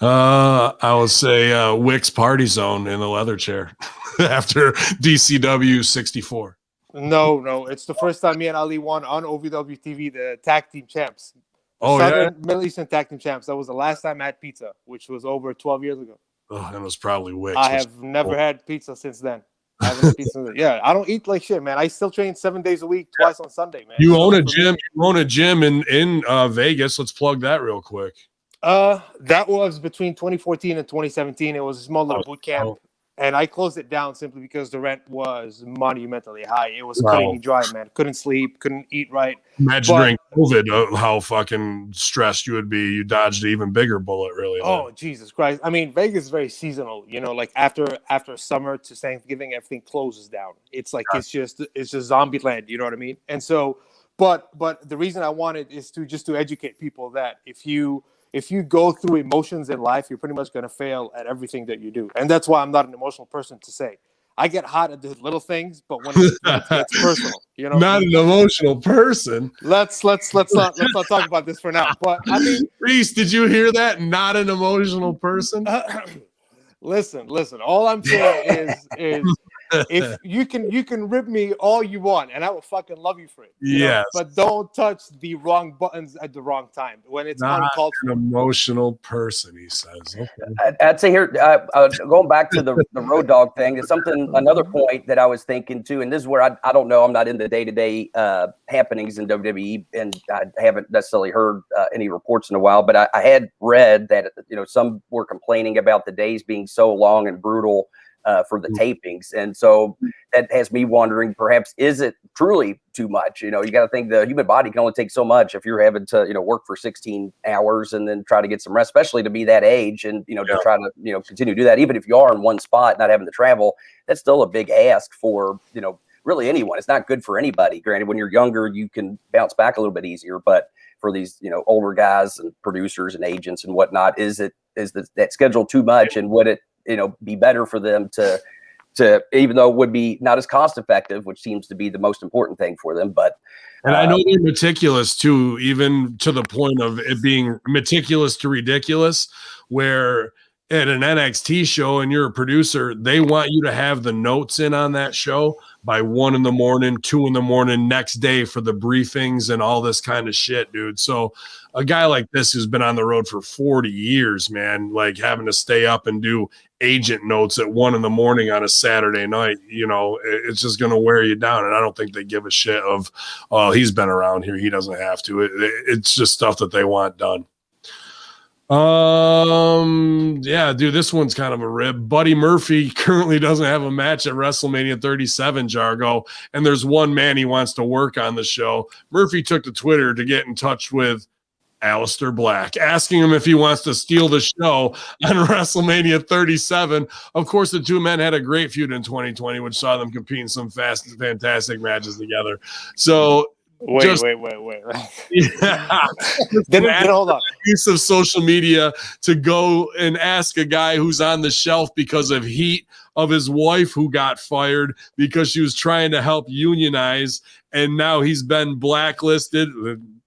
I will say Wick's Party Zone in the leather chair after DCW 64. No, it's the first time me and Ali won on OVW TV, the tag team champs. Middle Eastern tag team champs. That was the last time I had pizza, which was over 12 years ago. Oh, and it was probably Wick's. I have never had pizza since then. I haven't had pizza since then. Yeah, I don't eat like shit, man. I still train 7 days a week, twice on Sunday, man. You own a gym. You own a gym in Vegas. Let's plug that real quick. That was between 2014 and 2017. It was a small little boot camp, and I closed it down simply because the rent was monumentally high. It was cutting me dry, man. Couldn't sleep, couldn't eat right. Imagine during COVID how fucking stressed you would be. You dodged an even bigger bullet, really. Oh, Jesus Christ. Vegas is very seasonal, like after summer to Thanksgiving, everything closes down. It's like, it's just zombie land, you know what I mean? And so, but the reason I wanted is to educate people that if you go through emotions in life, you're pretty much going to fail at everything that you do. And that's why I'm not an emotional person to say. I get hot at the little things, but when it gets personal, Not an emotional person. Let's not talk about this for now. But Reese, did you hear that? Not an emotional person. Listen. All I'm saying is if you can rip me all you want, and I will fucking love you for it. Yes. But don't touch the wrong buttons at the wrong time when it's uncalled for. An emotional person, he says. Okay. I'd say here, going back to the Road Dogg thing, it's another point that I was thinking too, and this is where I don't know, I'm not in the day-to-day happenings in WWE, and I haven't necessarily heard any reports in a while, but I had read that some were complaining about the days being so long and brutal for the tapings. And so that has me wondering, perhaps, is it truly too much? You got to think the human body can only take so much if you're having to, work for 16 hours and then try to get some rest, especially to be that age and, to try to, continue to do that. Even if you are in one spot, not having to travel, that's still a big ask for, really anyone. It's not good for anybody. Granted, when you're younger, you can bounce back a little bit easier, but for these, older guys and producers and agents and whatnot, is that schedule too much? And would it, be better for them to even though it would be not as cost effective, which seems to be the most important thing for them. But and I know they're meticulous too, even to the point of it being meticulous to ridiculous, where at an NXT show and you're a producer, they want you to have the notes in on that show by 1 a.m, 2 a.m, next day for the briefings and all this kind of shit, dude. So a guy like this who's been on the road for 40 years, man, like having to stay up and do agent notes at 1 a.m. on a Saturday night, it's just going to wear you down. And I don't think they give a shit of, oh, he's been around here, he doesn't have to. It's just stuff that they want done. Yeah, dude, this one's kind of a rib. Buddy Murphy currently doesn't have a match at WrestleMania 37, Jargo, and there's one man he wants to work on the show. Murphy took to Twitter to get in touch with Aleister Black, asking him if he wants to steal the show on WrestleMania 37. Of course, the two men had a great feud in 2020, which saw them compete in some fantastic matches together. So Wait. Yeah. Hold on. Use of social media to go and ask a guy who's on the shelf because of heat of his wife who got fired because she was trying to help unionize, and now he's been blacklisted.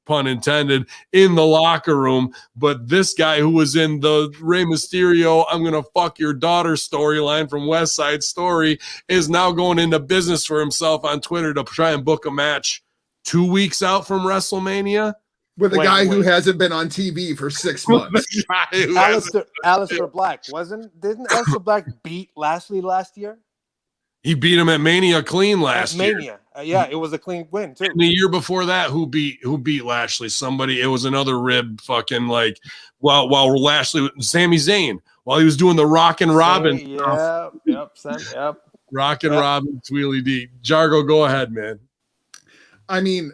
pun intended, in the locker room. But this guy who was in the Rey Mysterio, I'm going to fuck your daughter storyline from West Side Story is now going into business for himself on Twitter to try and book a match 2 weeks out from WrestleMania. With a guy who hasn't been on TV for 6 months. Aleister Black didn't Aleister Black beat Lashley last year? He beat him at Mania clean last year. Mania. Yeah, it was a clean win too. And the year before that, who beat Lashley? Somebody. It was another rib fucking like while Lashley, Sami Zayn, while he was doing the Rockin' Robin. Yep. Rockin' Robin, Tweely D. Jargo, go ahead, man. I mean,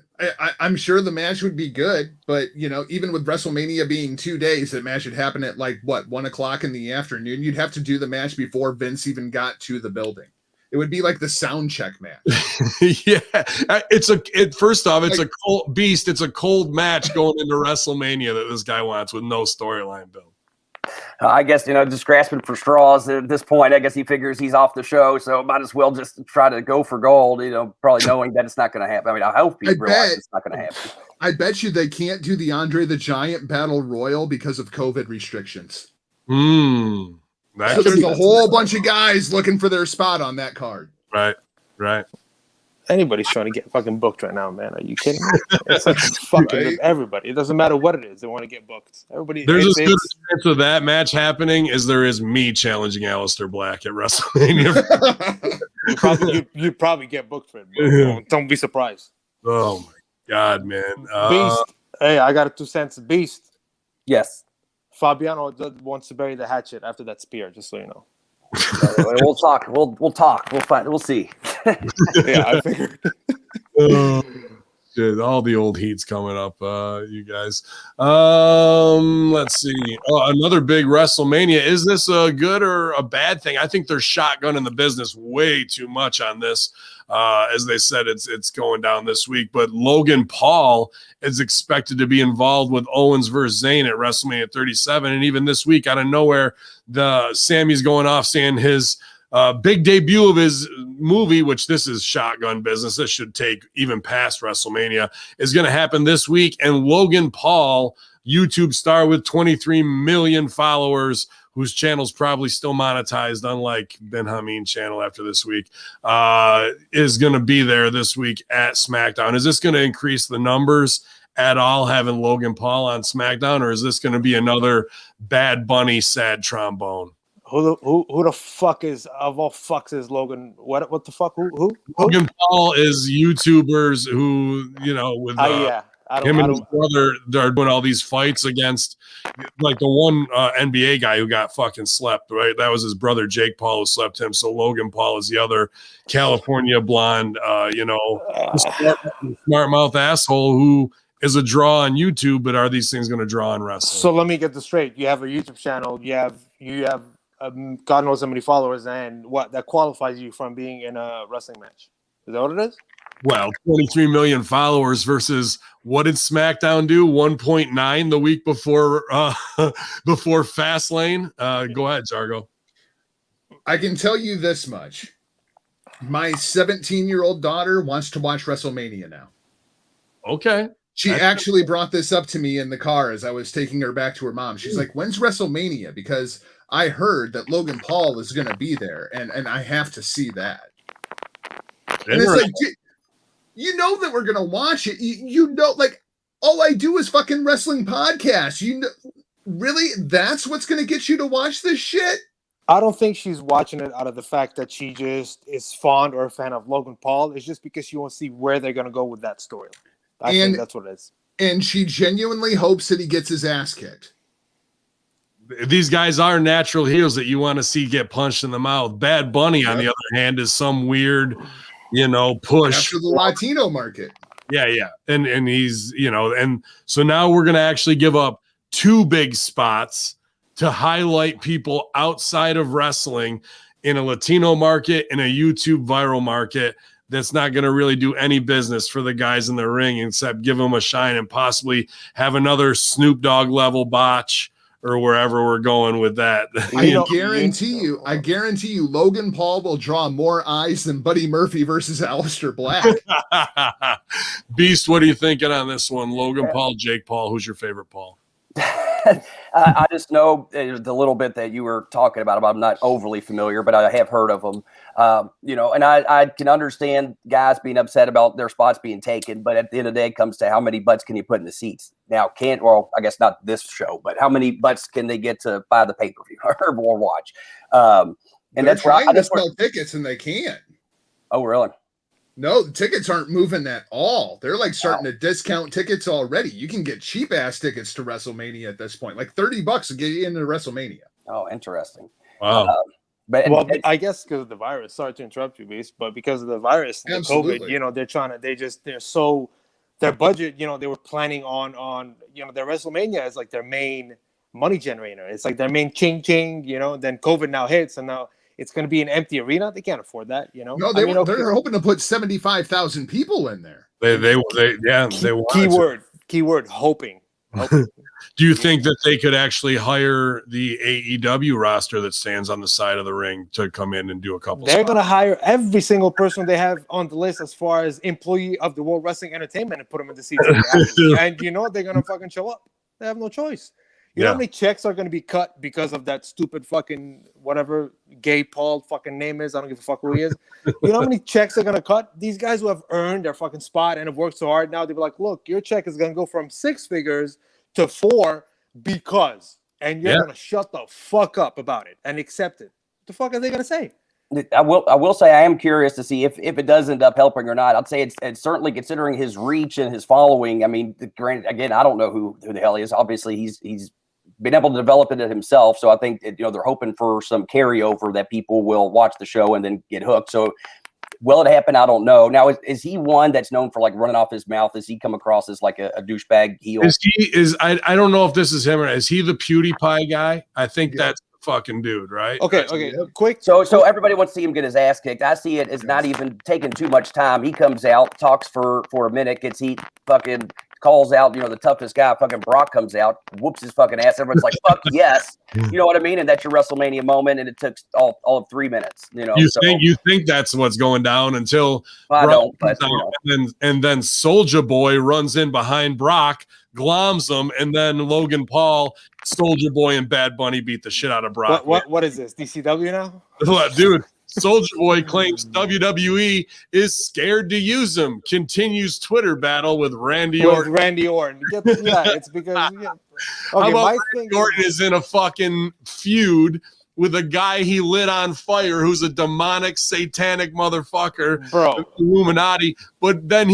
I'm sure the match would be good, but even with WrestleMania being 2 days, that match would happen at 1 o'clock in the afternoon. You'd have to do the match before Vince even got to the building. It would be like the sound check match. Yeah, first off, it's a cold beast. It's a cold match going into WrestleMania that this guy wants with no storyline build. I guess, just grasping for straws at this point. I guess he figures he's off the show, so might as well just try to go for gold, probably knowing that it's not going to happen. I mean, I hope he realizes it's not going to happen. I bet you they can't do the Andre the Giant Battle Royal because of COVID restrictions. So there's a whole bunch of guys looking for their spot on that card. Right. Anybody's trying to get fucking booked right now, man. Are you kidding me? It's like fucking everybody. It doesn't matter what it is. They want to get booked. Everybody. There's as good a chance of that match happening as there is me challenging Aleister Black at WrestleMania. You'd probably get booked for it, bro. Don't be surprised. Oh my God, man. Beast. Hey, I got a 2 cents. Beast. Yes. Fabiano wants to bury the hatchet after that spear, just so you know. We'll talk. We'll talk. We'll find. We'll see. Yeah, I figured. Dude, all the old heat's coming up, you guys. Let's see. Another big WrestleMania. Is this a good or a bad thing? I think they're shotgunning the business way too much on this. As they said, it's going down this week. But Logan Paul is expected to be involved with Owens versus Zayn at WrestleMania 37. And even this week, out of nowhere, Sammy's going off saying his big debut of his movie, which this is shotgun business. This should take even past WrestleMania, is going to happen this week. And Logan Paul, YouTube star with 23 million followers, whose channel's probably still monetized, unlike Ben Hamin channel after this week, is going to be there this week at SmackDown. Is this going to increase the numbers at all, having Logan Paul on SmackDown, or is this going to be another Bad Bunny sad trombone? Who the fuck is, of all fucks, is Logan? What the fuck? Who? Logan Paul is YouTubers who, with him and his brother, they're doing all these fights against, like the one NBA guy who got fucking slept, right? That was his brother Jake Paul who slept him. So Logan Paul is the other California blonde, smart mouth asshole who is a draw on YouTube. But are these things going to draw on wrestling? So let me get this straight. You have a YouTube channel. You have God knows how many followers, and what that qualifies you from being in a wrestling match. Is that what it is? Well, 23 million followers versus what did SmackDown do? 1.9 the week before before Fastlane. Go ahead, Jargo. I can tell you this much. My 17-year-old daughter wants to watch WrestleMania now. Okay. She actually brought this up to me in the car as I was taking her back to her mom. She's like, when's WrestleMania? Because I heard that Logan Paul is going to be there, and I have to see that. And it's like, you know that we're going to watch it. Like, all I do is fucking wrestling podcasts. Really? That's what's going to get you to watch this shit? I don't think she's watching it out of the fact that she just is fond or a fan of Logan Paul. It's just because she wants to see where they're going to go with that story. I think that's what it is. And she genuinely hopes that he gets his ass kicked. These guys are natural heroes that you want to see get punched in the mouth. Bad Bunny, on the other hand, is some weird, push. After the Latino market. Yeah. And he's, and so now we're going to actually give up 2 big spots to highlight people outside of wrestling in a Latino market, in a YouTube viral market that's not going to really do any business for the guys in the ring except give them a shine and possibly have another Snoop Dogg level botch or wherever we're going with that. I guarantee you, Logan Paul will draw more eyes than Buddy Murphy versus Aleister Black. Beast, what are you thinking on this one? Logan Paul, Jake Paul, who's your favorite Paul? I just know the little bit that you were talking about. I'm not overly familiar, but I have heard of them. And I can understand guys being upset about their spots being taken, but at the end of the day, it comes to how many butts can you put in the seats. Now, I guess not this show, but how many butts can they get to buy the pay-per-view or watch? And they're trying to sell tickets and they can't. Oh, really? No, the tickets aren't moving at all. They're like starting to discount tickets already. You can get cheap ass tickets to WrestleMania at this point, like $30 to get you into WrestleMania. Oh, interesting. Wow. I guess because of the virus. Sorry to interrupt you, Beast, but because of the virus, and the COVID, their budget. They were planning on their WrestleMania is like their main money generator. It's like their main ching. Then COVID now hits, and now it's going to be an empty arena. They can't afford that, No, they're hoping to put 75,000 people in there. They Keyword hoping. Do you think that they could actually hire the AEW roster that stands on the side of the ring to come in and do a couple? They're going to hire every single person they have on the list as far as employee of the World Wrestling Entertainment and put them in the seats. And they're going to fucking show up. They have no choice. You know how many checks are going to be cut because of that stupid fucking whatever gay Paul fucking name is? I don't give a fuck who he is. You know how many checks they're going to cut? These guys who have earned their fucking spot and have worked so hard, now they'll be like, look, your check is going to go from 6 figures to 4 because, and you're going to shut the fuck up about it and accept it. What the fuck are they going to say? I will say I am curious to see if it does end up helping or not. I'd say it's certainly, considering his reach and his following. I mean, granted, again, I don't know who the hell he is. Obviously, he's been able to develop it himself. So I think they're hoping for some carryover that people will watch the show and then get hooked. So will it happen? I don't know. Now, is he one that's known for like running off his mouth? Is he come across as like a douchebag heel? I don't know if this is him or is he the PewDiePie guy? I think that's the fucking dude, right? Okay. Quick. So everybody wants to see him get his ass kicked. I see it as not even taking too much time. He comes out, talks for a minute, gets heat, fucking calls out, the toughest guy, fucking Brock comes out, whoops his fucking ass. Everyone's like, fuck yes. You know what I mean? And that's your WrestleMania moment, and it took all of 3 minutes. You think that's what's going down until Brock comes out, and then Soulja Boy runs in behind Brock, gloms him, and then Logan Paul, Soulja Boy, and Bad Bunny beat the shit out of Brock. What is this? DCW now? Dude. Soulja Boy claims WWE is scared to use him. Continues Twitter battle with Randy Orton. It's because How about Randy Orton is in a fucking feud with a guy he lit on fire who's a demonic, satanic motherfucker, bro, Illuminati. But then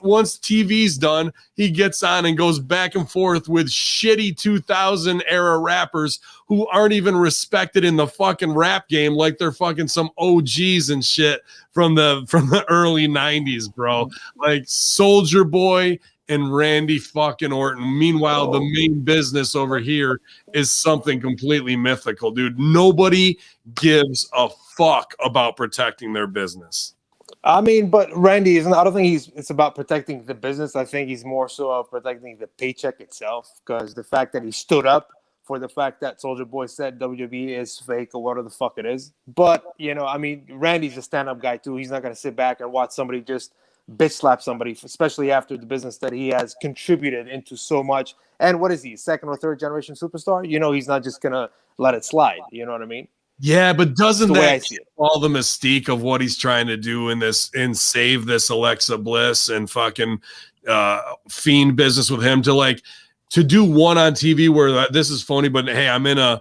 once TV's done, he gets on and goes back and forth with shitty 2000 era rappers who aren't even respected in the fucking rap game, like they're fucking some OGs and shit from the early 90s, bro. Like Soulja Boy and Randy fucking Orton. Meanwhile, the main business over here is something completely mythical, dude. Nobody gives a fuck about protecting their business. I mean, but Randy isn't. I don't think it's about protecting the business. I think he's more so of protecting the paycheck itself, because the fact that he stood up for the fact that Soulja Boy said WWE is fake or whatever the fuck it is. But, I mean, Randy's a stand-up guy too. He's not going to sit back and watch somebody just bitch slap somebody, especially after the business that he has contributed into so much. And what is he, second or third generation superstar? He's not just gonna let it slide. You know what I mean? Yeah, but doesn't that all the mystique of what he's trying to do in this and save this Alexa Bliss and fucking Fiend business with him to do one on TV where this is phony, but hey, I'm in a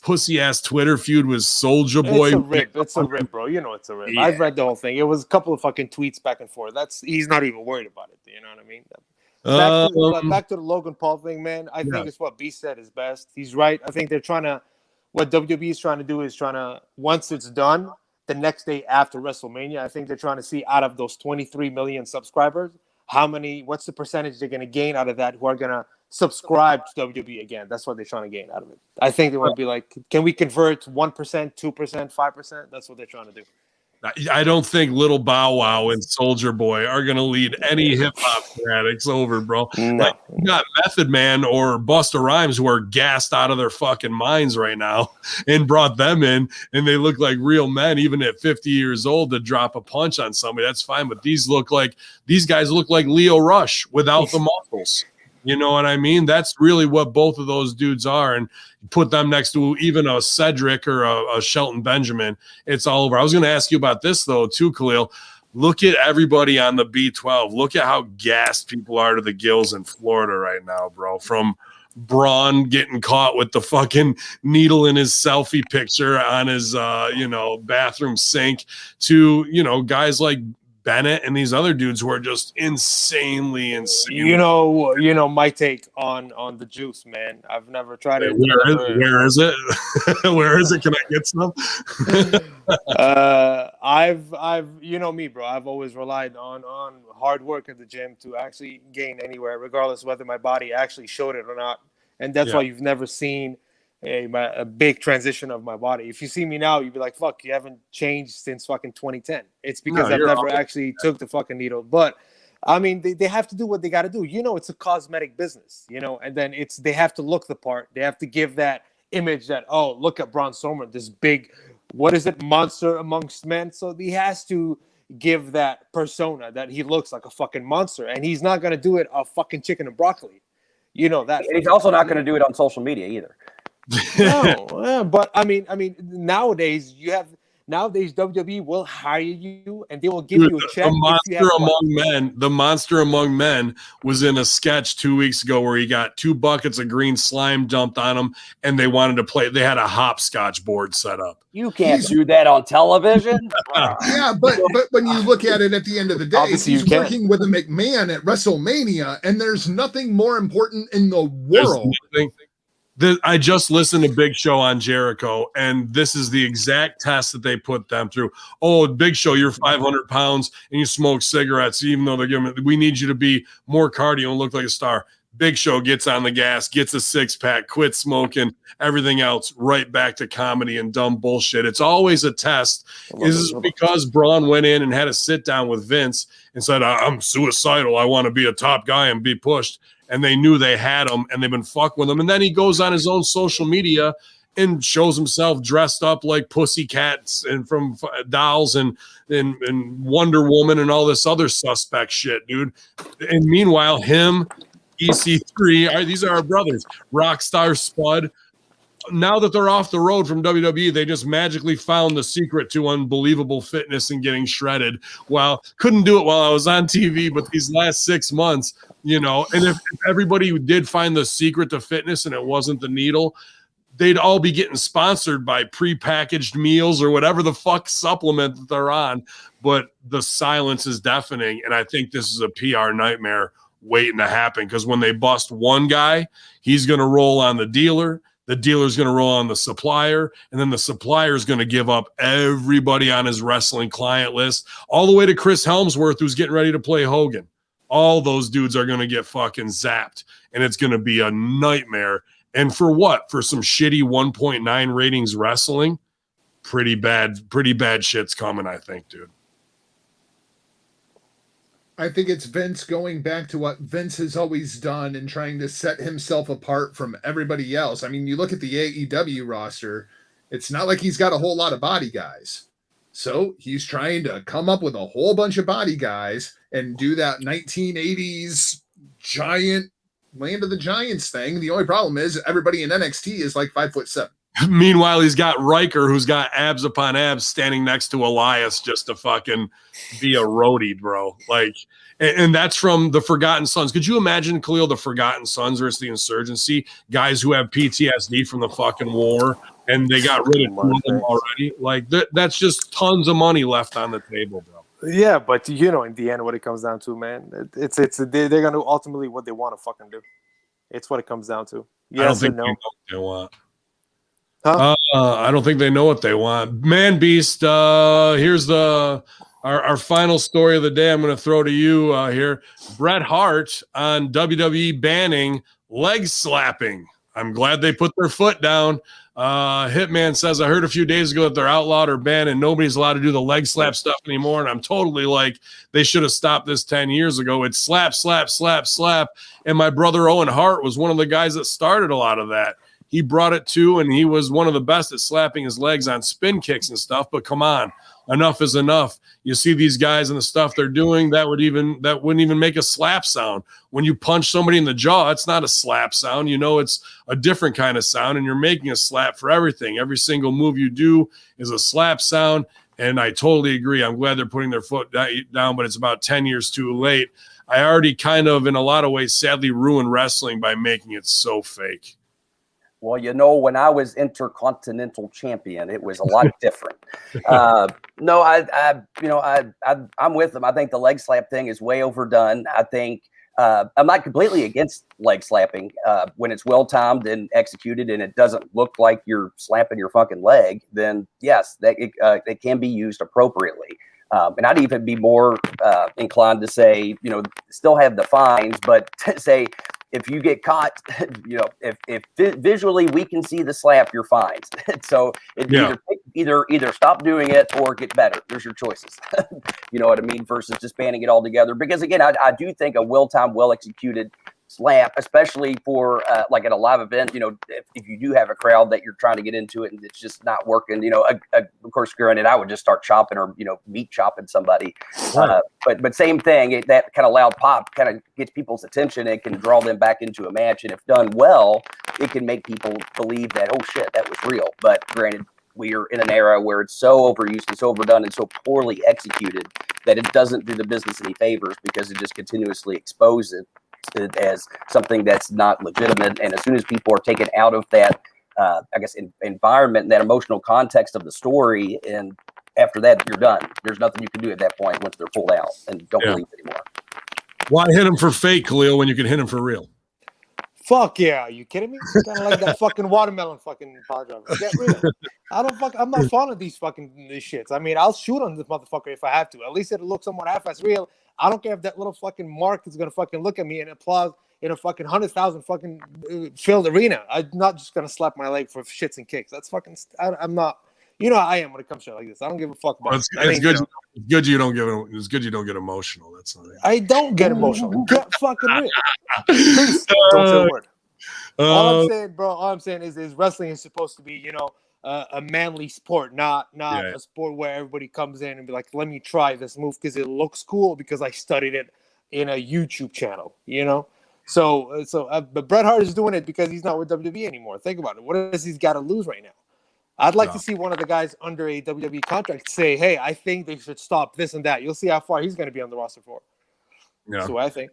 pussy ass Twitter feud with Soulja Boy. It's a rip, bro. It's a rip. Yeah. I've read the whole thing. It was a couple of fucking tweets back and forth. He's not even worried about it. You know what I mean? Back to the Logan Paul thing, man. I think it's what B said is best. He's right. I think what WWE is trying to do is once it's done, the next day after WrestleMania, I think they're trying to see out of those 23 million subscribers, what's the percentage they're going to gain out of that who are going to subscribe to WWE again. That's what they're trying to gain out of it. I think they want to be like, can we convert 1%, 2%, 5%? That's what they're trying to do. I don't think Little Bow Wow and Soldier Boy are going to lead any hip hop fanatics over, bro. No. Like, you got Method Man or Busta Rhymes who are gassed out of their fucking minds right now and brought them in, and they look like real men, even at 50 years old, to drop a punch on somebody. That's fine. But these guys look like Leo Rush without the muscles. You know what I mean? That's really what both of those dudes are. And put them next to even a Cedric or a Shelton Benjamin, it's all over. I was going to ask you about this, though, too, Khalil. Look at everybody on the B12. Look at how gassed people are to the gills in Florida right now, bro. From Braun getting caught with the fucking needle in his selfie picture on his, bathroom sink to, guys like Bennett and these other dudes who are just insanely insane. You know my take on the juice, man. I've never tried it. Where is it? Where is it? Can I get some? I've you know me, bro. I've always relied on hard work at the gym to actually gain anywhere, regardless whether my body actually showed it or not. And that's why you've never seen a big transition of my body. If you see me now, you'd be like, fuck, you haven't changed since fucking 2010. It's because I've never actually took the fucking needle. But I mean, they have to do what they got to do. It's a cosmetic business, and then they have to look the part. They have to give that image that, oh, look at Braun Strowman, this big, monster amongst men. So he has to give that persona that he looks like a fucking monster. And he's not going to do it a fucking chicken and broccoli. That. And he's also not going to do it on social media either. No, but I mean, nowadays WWE will hire you and they will give you a check. The monster among men was in a sketch 2 weeks ago where he got 2 buckets of green slime dumped on him, and they wanted to play. They had a hopscotch board set up. You can't do that on television. Yeah, but when you look at it at the end of the day, he's working with a McMahon at WrestleMania, and there's nothing more important in the world. I just listened to Big Show on Jericho, and this is the exact test that they put them through. Oh, Big Show, you're 500 pounds and you smoke cigarettes, even though they're giving. We need you to be more cardio and look like a star. Big Show gets on the gas, gets a 6-pack, quits smoking, everything else, right back to comedy and dumb bullshit. It's always a test. Is this because Braun went in and had a sit down with Vince and said, I'm suicidal, I want to be a top guy and be pushed? And they knew they had him, and they've been fucking with him. And then he goes on his own social media and shows himself dressed up like pussycats and from dolls and Wonder Woman and all this other suspect shit, dude. And meanwhile, him, EC3, these are our brothers, Rockstar Spud. Now that they're off the road from WWE, they just magically found the secret to unbelievable fitness and getting shredded. Couldn't do it while I was on TV, but these last 6 months, and if everybody did find the secret to fitness and it wasn't the needle, they'd all be getting sponsored by prepackaged meals or whatever the fuck supplement that they're on. But the silence is deafening, and I think this is a PR nightmare waiting to happen, because when they bust one guy, he's going to roll on the dealer. The dealer's going to roll on the supplier, and then the supplier is going to give up everybody on his wrestling client list, all the way to Chris Helmsworth, who's getting ready to play Hogan. All those dudes are going to get fucking zapped, and it's going to be a nightmare. And for what? For some shitty 1.9 ratings wrestling? Pretty bad shit's coming, I think, dude. I think it's Vince going back to what Vince has always done and trying to set himself apart from everybody else. I mean, you look at the AEW roster, it's not like he's got a whole lot of body guys. So he's trying to come up with a whole bunch of body guys and do that 1980s giant Land of the Giants thing. The only problem is everybody in NXT is like 5'7". Meanwhile, he's got Riker, who's got abs upon abs, standing next to Elias just to fucking be a roadie, bro. Like, and that's from the Forgotten Sons. Could you imagine, Khalil, the Forgotten Sons versus the Insurgency? Guys who have PTSD from the fucking war, and they got rid of them already. Like, that's just tons of money left on the table, bro. Yeah, but in the end, what it comes down to, man, they're gonna ultimately what they want to fucking do. It's what it comes down to. Yes or no? They know what they want. Huh? I don't think they know what they want. Man Beast, here's our final story of the day. I'm going to throw to you here. Bret Hart on WWE banning leg slapping. I'm glad they put their foot down. Hitman says, I heard a few days ago that they're outlawed or banned and nobody's allowed to do the leg slap stuff anymore. And I'm totally like, they should have stopped this 10 years ago. It's slap, slap, slap, slap. And my brother Owen Hart was one of the guys that started a lot of that. He brought it to, and he was one of the best at slapping his legs on spin kicks and stuff. But come on, enough is enough. You see these guys and the stuff they're doing, that wouldn't even make a slap sound. When you punch somebody in the jaw, it's not a slap sound. You know, it's a different kind of sound, and you're making a slap for everything. Every single move you do is a slap sound, and I totally agree. I'm glad they're putting their foot down, but it's about 10 years too late. I already kind of, in a lot of ways, sadly ruined wrestling by making it so fake. Well, you know, when I was Intercontinental Champion, it was a lot different. No, I'm with them. I think the leg slap thing is way overdone. I think I'm not completely against leg slapping when it's well timed and executed, and it doesn't look like you're slapping your fucking leg. Then yes, that it can be used appropriately. And I'd even be more inclined to say, you know, still have the fines, but say, if you get caught, you know, if visually we can see the slap, you're fine. So either stop doing it or get better. There's your choices. You know what I mean? Versus just banning it all together. Because again, I do think a well-timed, well-executed slap, especially for like at a live event, you know, if you do have a crowd that you're trying to get into it and it's just not working, you know, of course, granted, I would just start chopping or, you know, meat chopping somebody. Right. But same thing, that kind of loud pop kind of gets people's attention. It can draw them back into a match. And if done well, it can make people believe that, oh shit, that was real. But granted, we are in an era where it's so overused and so overdone and so poorly executed that it doesn't do the business any favors because it just continuously exposes it as something that's not legitimate. And as soon as people are taken out of that, I guess, environment, that emotional context of the story, and after that, you're done. There's nothing you can do at that point once they're pulled out and don't believe anymore. Why hit him for fake, Khalil, when you can hit him for real? Fuck yeah, are you kidding me? Kind of like that fucking watermelon fucking power driver. Get real. I'm not fond of these shits. I mean, I'll shoot on this motherfucker if I have to. At least it'll look somewhat half-as real. I don't care if that little fucking mark is gonna fucking look at me and applaud in a fucking 100,000 fucking filled arena. I'm not just gonna slap my leg for shits and kicks. That's fucking. I'm not. You know how I am when it comes to shit like this. I don't give a fuck about it. It's good. It's good you don't get emotional. That's not it. I don't get emotional. Get fucking real. Please don't say a word. All I'm saying is wrestling is supposed to be, you know, a manly sport, not a sport where everybody comes in and be like, let me try this move because it looks cool because I studied it in a YouTube channel, you know. But Bret Hart is doing it because he's not with WWE anymore. Think about it. What does he's got to lose right now? I'd like to see one of the guys under a WWE contract say, hey, I think they should stop this and that. You'll see how far he's going to be on the roster for. Yeah. That's what I think.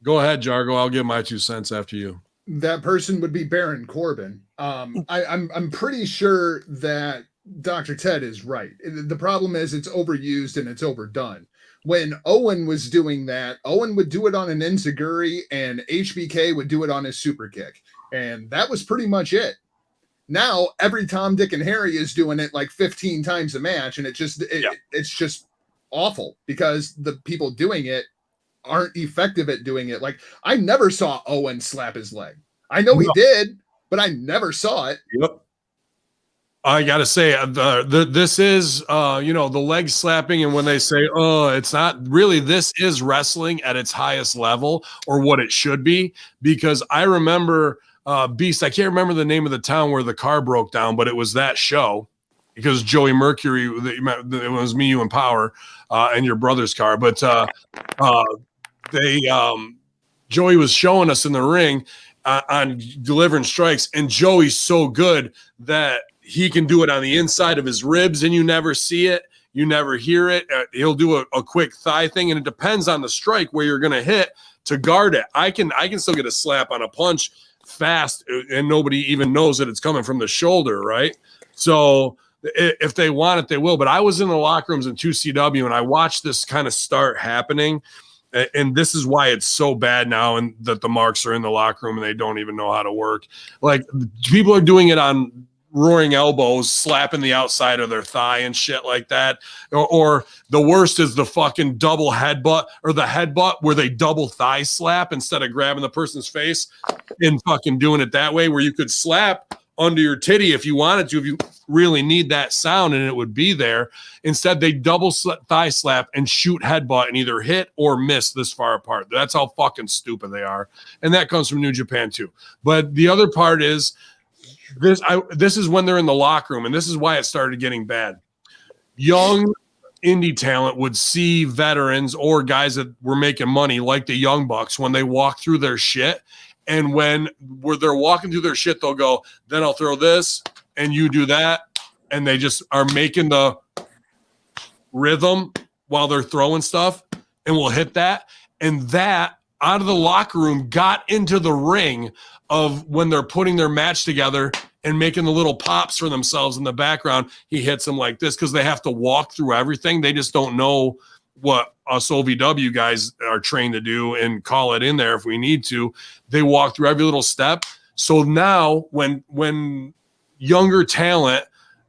Go ahead, Jargo. I'll give my 2 cents after you. That person would be Baron Corbin. I'm pretty sure that Dr. Ted is right. The problem is it's overused and it's overdone. When Owen was doing that, Owen would do it on an enziguri and HBK would do it on his super kick. And that was pretty much it. Now, every Tom, Dick, and Harry is doing it like 15 times a match. And it's just awful because the people doing it aren't effective at doing it. Like, I never saw Owen slap his leg. I know he did, but I never saw it. Yep. I gotta say, this is the leg slapping, and when they say, oh, it's not really, this is wrestling at its highest level, or what it should be, because I remember Beast, I can't remember the name of the town where the car broke down, but it was that show, because Joey Mercury, it was me, you, and Power, and your brother's car, but Joey was showing us in the ring on delivering strikes, and Joey's so good that he can do it on the inside of his ribs, and you never see it, you never hear it. He'll do a quick thigh thing, and it depends on the strike where you're going to hit to guard it. I can still get a slap on a punch fast, and nobody even knows that it's coming from the shoulder, right? So if they want it, they will. But I was in the locker rooms in 2CW, and I watched this kind of start happening. And this is why it's so bad now, and that the marks are in the locker room and they don't even know how to work. Like, people are doing it on roaring elbows, slapping the outside of their thigh and shit like that. Or the worst is the fucking double headbutt, or the headbutt where they double thigh slap instead of grabbing the person's face and fucking doing it that way, where you could slap under your titty if you wanted to, if you really need that sound, and it would be there. Instead, they double thigh slap and shoot headbutt and either hit or miss this far apart. That's how fucking stupid they are. And that comes from New Japan too. But the other part is this is when they're in the locker room, and this is why it started getting bad. Young indie talent would see veterans or guys that were making money like the Young Bucks when they walk through their shit. And when they're walking through their shit, they'll go, then I'll throw this and you do that. And they just are making the rhythm while they're throwing stuff, and we'll hit that. And that out of the locker room got into the ring of when they're putting their match together and making the little pops for themselves in the background. He hits them like this because they have to walk through everything. They just don't know what us OVW guys are trained to do and call it in there if we need to. They walk through every little step. So now when younger talent,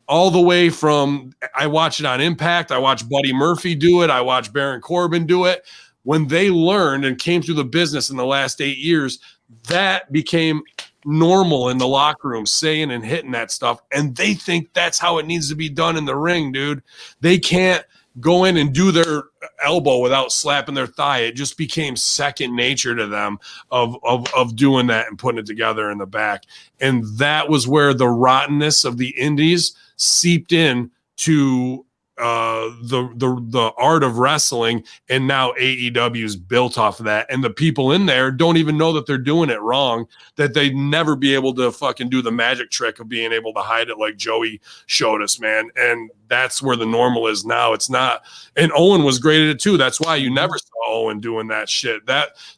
all the way from, I watch it on Impact, I watch Buddy Murphy do it, I watch Baron Corbin do it. When they learned and came through the business in the last 8 years, that became normal in the locker room, saying and hitting that stuff. And they think that's how it needs to be done in the ring, dude. They can't go in and do their elbow without slapping their thigh. It just became second nature to them of doing that and putting it together in the back. And that was where the rottenness of the indies seeped in to the art of wrestling, and now AEW is built off of that. And the people in there don't even know that they're doing it wrong, that they'd never be able to fucking do the magic trick of being able to hide it like Joey showed us, man. And that's where the normal is now. It's not. And Owen was great at it too. That's why you never saw Owen doing that shit.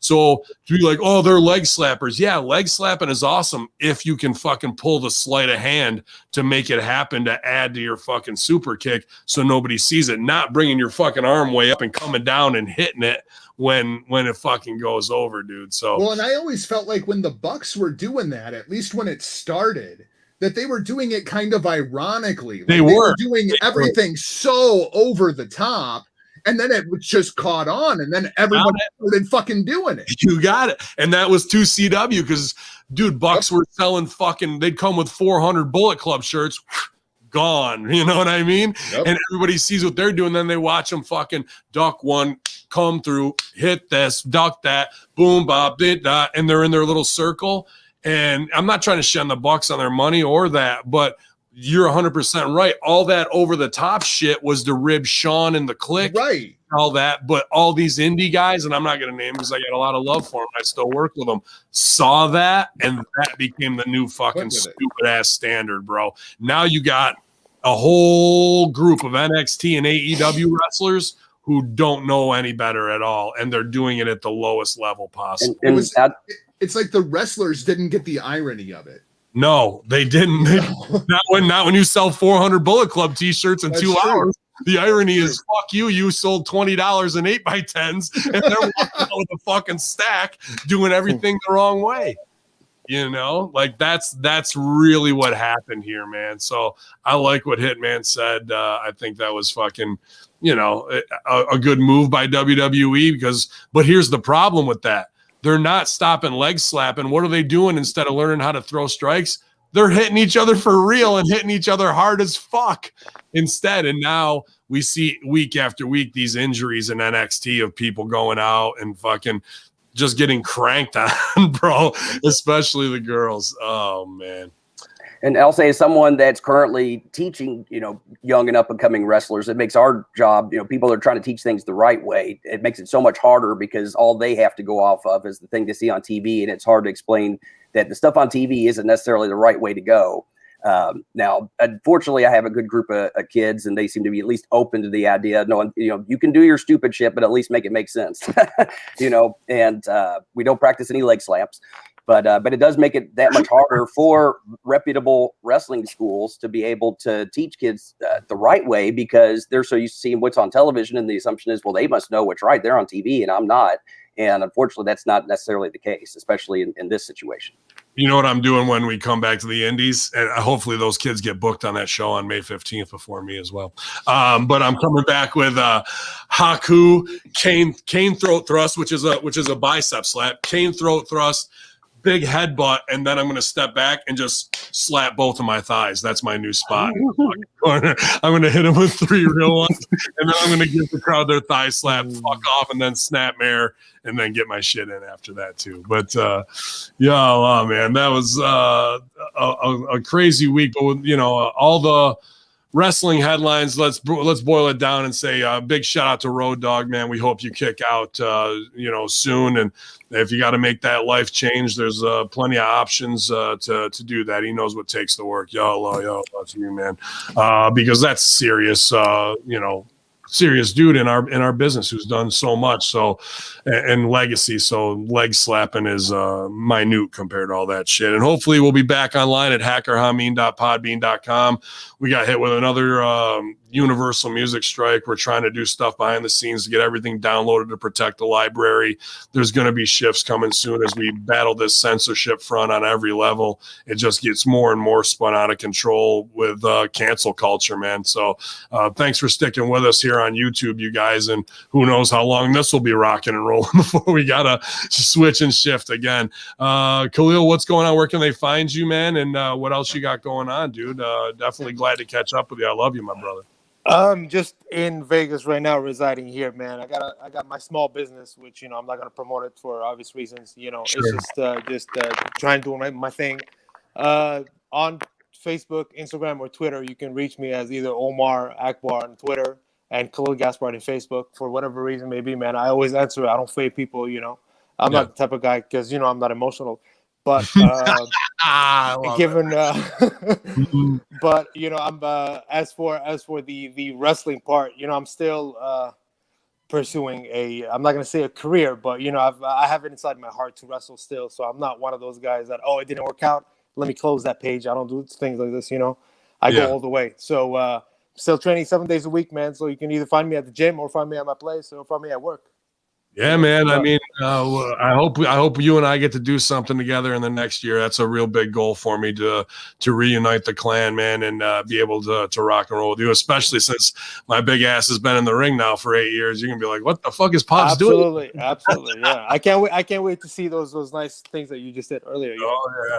So to be like, oh, they're leg slappers. Yeah, leg slapping is awesome if you can fucking pull the sleight of hand to make it happen, to add to your fucking super kick so nobody sees it, not bringing your fucking arm way up and coming down and hitting it when it fucking goes over, dude. So well, and I always felt like when the Bucks were doing that, at least when it started, that they were doing it kind of ironically. Like they were doing everything so over the top, and then it was just caught on, and then everyone started fucking doing it. You got it. And that was 2CW because, dude, Bucks were selling fucking, they'd come with 400 Bullet Club shirts, gone. You know what I mean? Yep. And everybody sees what they're doing. Then they watch them fucking duck one, come through, hit this, duck that, boom, bop, did that, and they're in their little circle. And I'm not trying to shun the Bucks on their money or that, but you're 100% right. All that over the top shit was to rib Sean and the Click, right? All that, but all these indie guys, and I'm not going to name because I got a lot of love for them. I still work with them. Saw that, and that became the new fucking stupid ass standard, bro. Now you got a whole group of NXT and AEW wrestlers who don't know any better at all, and they're doing it at the lowest level possible. It's like the wrestlers didn't get the irony of it. No, they didn't. Not when you sell 400 Bullet Club t-shirts in 2 hours. The irony is, fuck you. You sold $20 in 8x10s, and they're walking out with a fucking stack doing everything the wrong way. You know, like that's really what happened here, man. So I like what Hitman said. I think that was fucking, you know, a good move by WWE but here's the problem with that. They're not stopping leg slapping. What are they doing instead of learning how to throw strikes? They're hitting each other for real and hitting each other hard as fuck instead. And now we see week after week these injuries in NXT of people going out and fucking just getting cranked on, bro, especially the girls. Oh, man. And I'll say, as someone that's currently teaching, you know, young and up and coming wrestlers, it makes our job, you know, people are trying to teach things the right way. It makes it so much harder because all they have to go off of is the thing to see on TV. And it's hard to explain that the stuff on TV isn't necessarily the right way to go. Now, unfortunately, I have a good group of kids, and they seem to be at least open to the idea. No, you know, you can do your stupid shit, but at least make it make sense, you know, and we don't practice any leg slaps. But it does make it that much harder for reputable wrestling schools to be able to teach kids the right way, because they're so used to seeing what's on television. And the assumption is, well, they must know what's right. They're on TV and I'm not. And unfortunately, that's not necessarily the case, especially in this situation. You know what I'm doing when we come back to the Indies? And hopefully those kids get booked on that show on May 15th before me as well. But I'm coming back with Haku, cane throat thrust, which is a bicep slap, cane throat thrust, big headbutt, and then I'm going to step back and just slap both of my thighs. That's my new spot. I'm going to hit them with 3 real ones, and then I'm going to give the crowd their thigh slap, fuck off, and then snap mare, and then get my shit in after that too. But man, that was a crazy week. But all the wrestling headlines, let's boil it down and say big shout out to Road Dogg, man. We hope you kick out soon, and if you got to make that life change, there's plenty of options to do that. He knows what takes the work. Yo, that's you, man, because that's serious serious dude in our business who's done so much, so and legacy. So leg slapping is minute compared to all that shit. And hopefully we'll be back online at hackerhamin.podbean.com. We got hit with another Universal music strike. We're trying to do stuff behind the scenes to get everything downloaded to protect the library. There's going to be shifts coming soon as we battle this censorship front on every level. It just gets more and more spun out of control with cancel culture, man. So thanks for sticking with us here on YouTube, you guys, and who knows how long this will be rocking and rolling before we gotta switch and shift again. Khalil, what's going on? Where can they find you, man? And what else you got going on, dude? Definitely glad to catch up with you. I love you, my brother. Just in Vegas right now, residing here, man. I got my small business, which I'm not gonna promote it for obvious reasons. Sure. It's just trying to do my thing. On Facebook, Instagram, or Twitter, you can reach me as either Omar Akbar on Twitter and Khalil Gaspard on Facebook. For whatever reason, maybe, man, I always answer. I don't fade people. I'm not the type of guy because I'm not emotional. But given, but I'm as for the wrestling part, I'm still pursuing I'm not gonna say a career, but I have it inside my heart to wrestle still. So I'm not one of those guys that it didn't work out, let me close that page. I don't do things like this. I go all the way. So still training 7 days a week, man. So you can either find me at the gym or find me at my place or find me at work. Yeah, man. I mean, I hope you and I get to do something together in the next year. That's a real big goal for me to reunite the clan, man, and be able to rock and roll with you, especially since my big ass has been in the ring now for 8 years. You're gonna be like, what the fuck is Pops doing? Absolutely. Yeah. I can't wait to see those nice things that you just did earlier.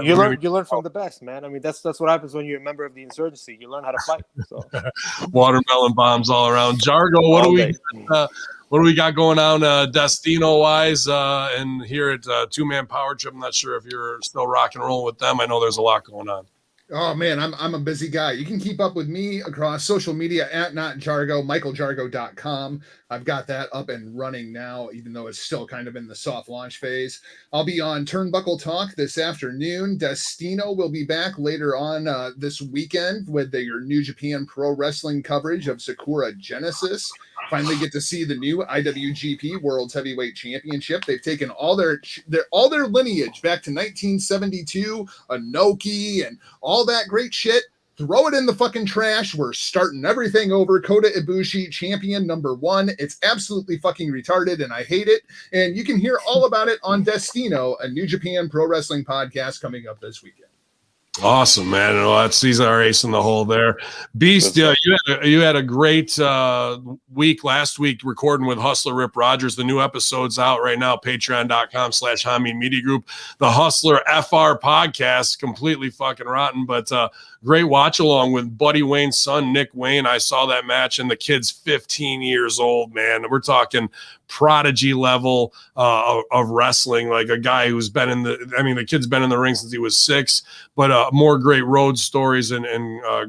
You learn from the best, man. I mean, that's what happens when you're a member of the insurgency. You learn how to fight. So watermelon bombs all around. Jargo, what do we got going on Destino-wise and here at Two-Man Power Trip? I'm not sure if you're still rock and roll with them. I know there's a lot going on. Oh, man, I'm a busy guy. You can keep up with me across social media at NotJargo, michaeljargo.com. I've got that up and running now, even though it's still kind of in the soft launch phase. I'll be on Turnbuckle Talk this afternoon. Destino will be back later on this weekend with your New Japan Pro Wrestling coverage of Sakura Genesis. Finally get to see the new IWGP World's Heavyweight Championship. They've taken all their lineage back to 1972, Inoki, and all that great shit. Throw it in the fucking trash. We're starting everything over. Kota Ibushi, champion #1. It's absolutely fucking retarded, and I hate it. And you can hear all about it on Destino, a New Japan Pro Wrestling podcast coming up this weekend. Awesome, man. Well, he's our ace in the hole there. Beast, you had a great week last week recording with Hustler Rip Rogers. The new episode's out right now, patreon.com/Hamin Media Group. The Hustler FR podcast, completely fucking rotten, but great watch along with Buddy Wayne's son, Nick Wayne. I saw that match, and the kid's 15 years old, man. We're talking prodigy level of wrestling, like a guy who's been the kid's been in the ring since he was 6, but more great road stories and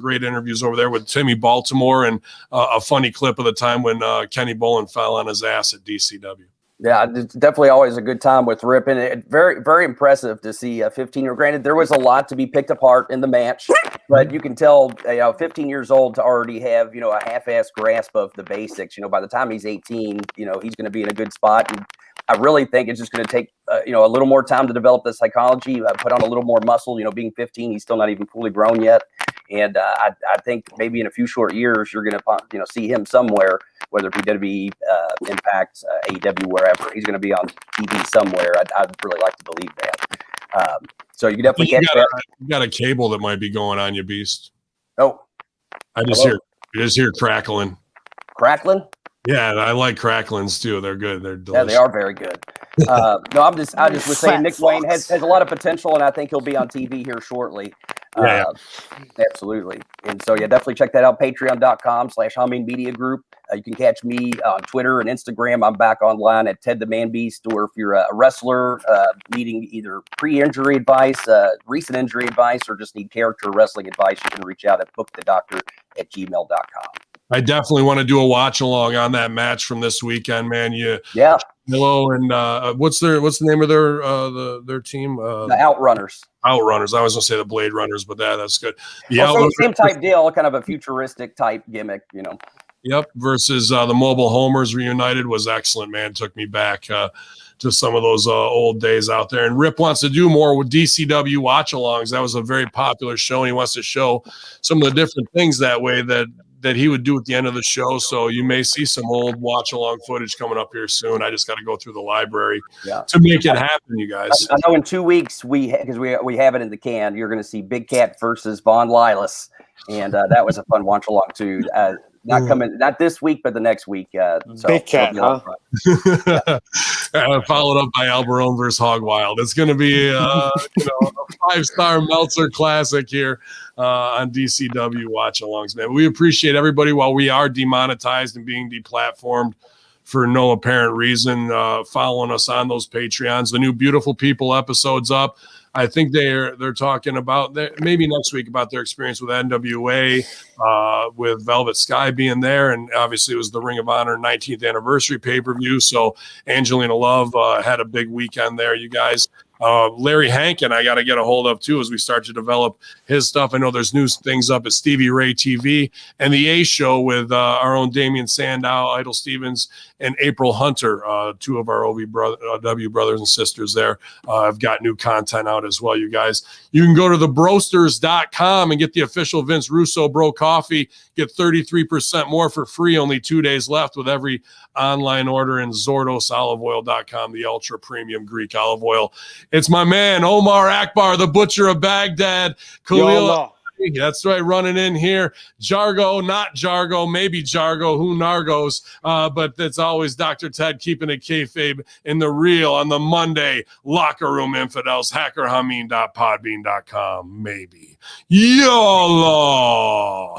great interviews over there with Timmy Baltimore, and a funny clip of the time when Kenny Bolin fell on his ass at DCW. Yeah, it's definitely always a good time with Rip, and it very, very impressive to see a 15-year. Granted, there was a lot to be picked apart in the match, but you can tell, 15 years old to already have, a half-assed grasp of the basics. By the time he's 18, he's going to be in a good spot. And I really think it's just going to take, a little more time to develop the psychology, put on a little more muscle. Being 15, he's still not even fully grown yet. And I think maybe in a few short years, you're going to, see him somewhere, whether it be WWE, Impact, AEW, wherever. He's going to be on TV somewhere. I'd really like to believe that. So you can definitely catch that. You got a cable that might be going on, you beast. Oh, I just hear crackling. Crackling? Yeah, I like cracklings too. They're good. They're delicious. Yeah, they are very good. No, I just was saying Nick Wayne has a lot of potential, and I think he'll be on TV here shortly. Yeah. Absolutely. And so, yeah, definitely check that out. Patreon.com/Hamin Media Group. You can catch me on Twitter and Instagram. I'm back online at Ted the Man Beast. Or if you're a wrestler needing either pre-injury advice, recent injury advice, or just need character wrestling advice, you can reach out at bookthedoctor@gmail.com. I definitely want to do a watch along on that match from this weekend, man. Yeah. Hello, and what's the name of their team? The Outrunners. Outrunners. I was gonna say the Blade Runners, but that's good. Same type deal, kind of a futuristic type gimmick, you know. Yep. Versus the Mobile Homers reunited was excellent, man. Took me back to some of those old days out there. And Rip wants to do more with DCW watch-alongs. That was a very popular show, and he wants to show some of the different things that way that he would do at the end of the show. So you may see some old watch-along footage coming up here soon. I just got to go through the library to make it happen, you guys. I know in 2 weeks, because we have it in the can, you're going to see Big Cat versus Von Lilas. And that was a fun watch-along, too. Not this week, but the next week. So Big Cat, huh? Followed up by Albarone versus Hog Wild. It's going to be a 5-star Meltzer classic here on DCW watch-alongs, man. We appreciate everybody while we are demonetized and being deplatformed for no apparent reason, following us on those Patreons. The new Beautiful People episode's up. I think they're talking about maybe next week about their experience with NWA, with Velvet Sky being there, and obviously it was the Ring of Honor 19th anniversary pay-per-view. So Angelina Love had a big weekend there, you guys. Larry Hankin, I got to get a hold of too as we start to develop his stuff. I know there's new things up at Stevie Ray TV and the A Show with our own Damian Sandow, Idol Stevens, and April Hunter, two of our OVW brothers and sisters there. I've got new content out as well, you guys. You can go to thebrosters.com and get the official Vince Russo Bro Coffee. Get 33% more for free, only 2 days left with every online order, in ZordosOliveOil.com, the ultra premium Greek olive oil. It's my man, Omar Akbar, the butcher of Baghdad. Khalil, that's right, running in here. Jargo, not Jargo, maybe Jargo, who nargos, but it's always Dr. Ted keeping it kayfabe in the real on the Monday locker room infidels, hackerhamin.podbean.com, maybe. YOLO!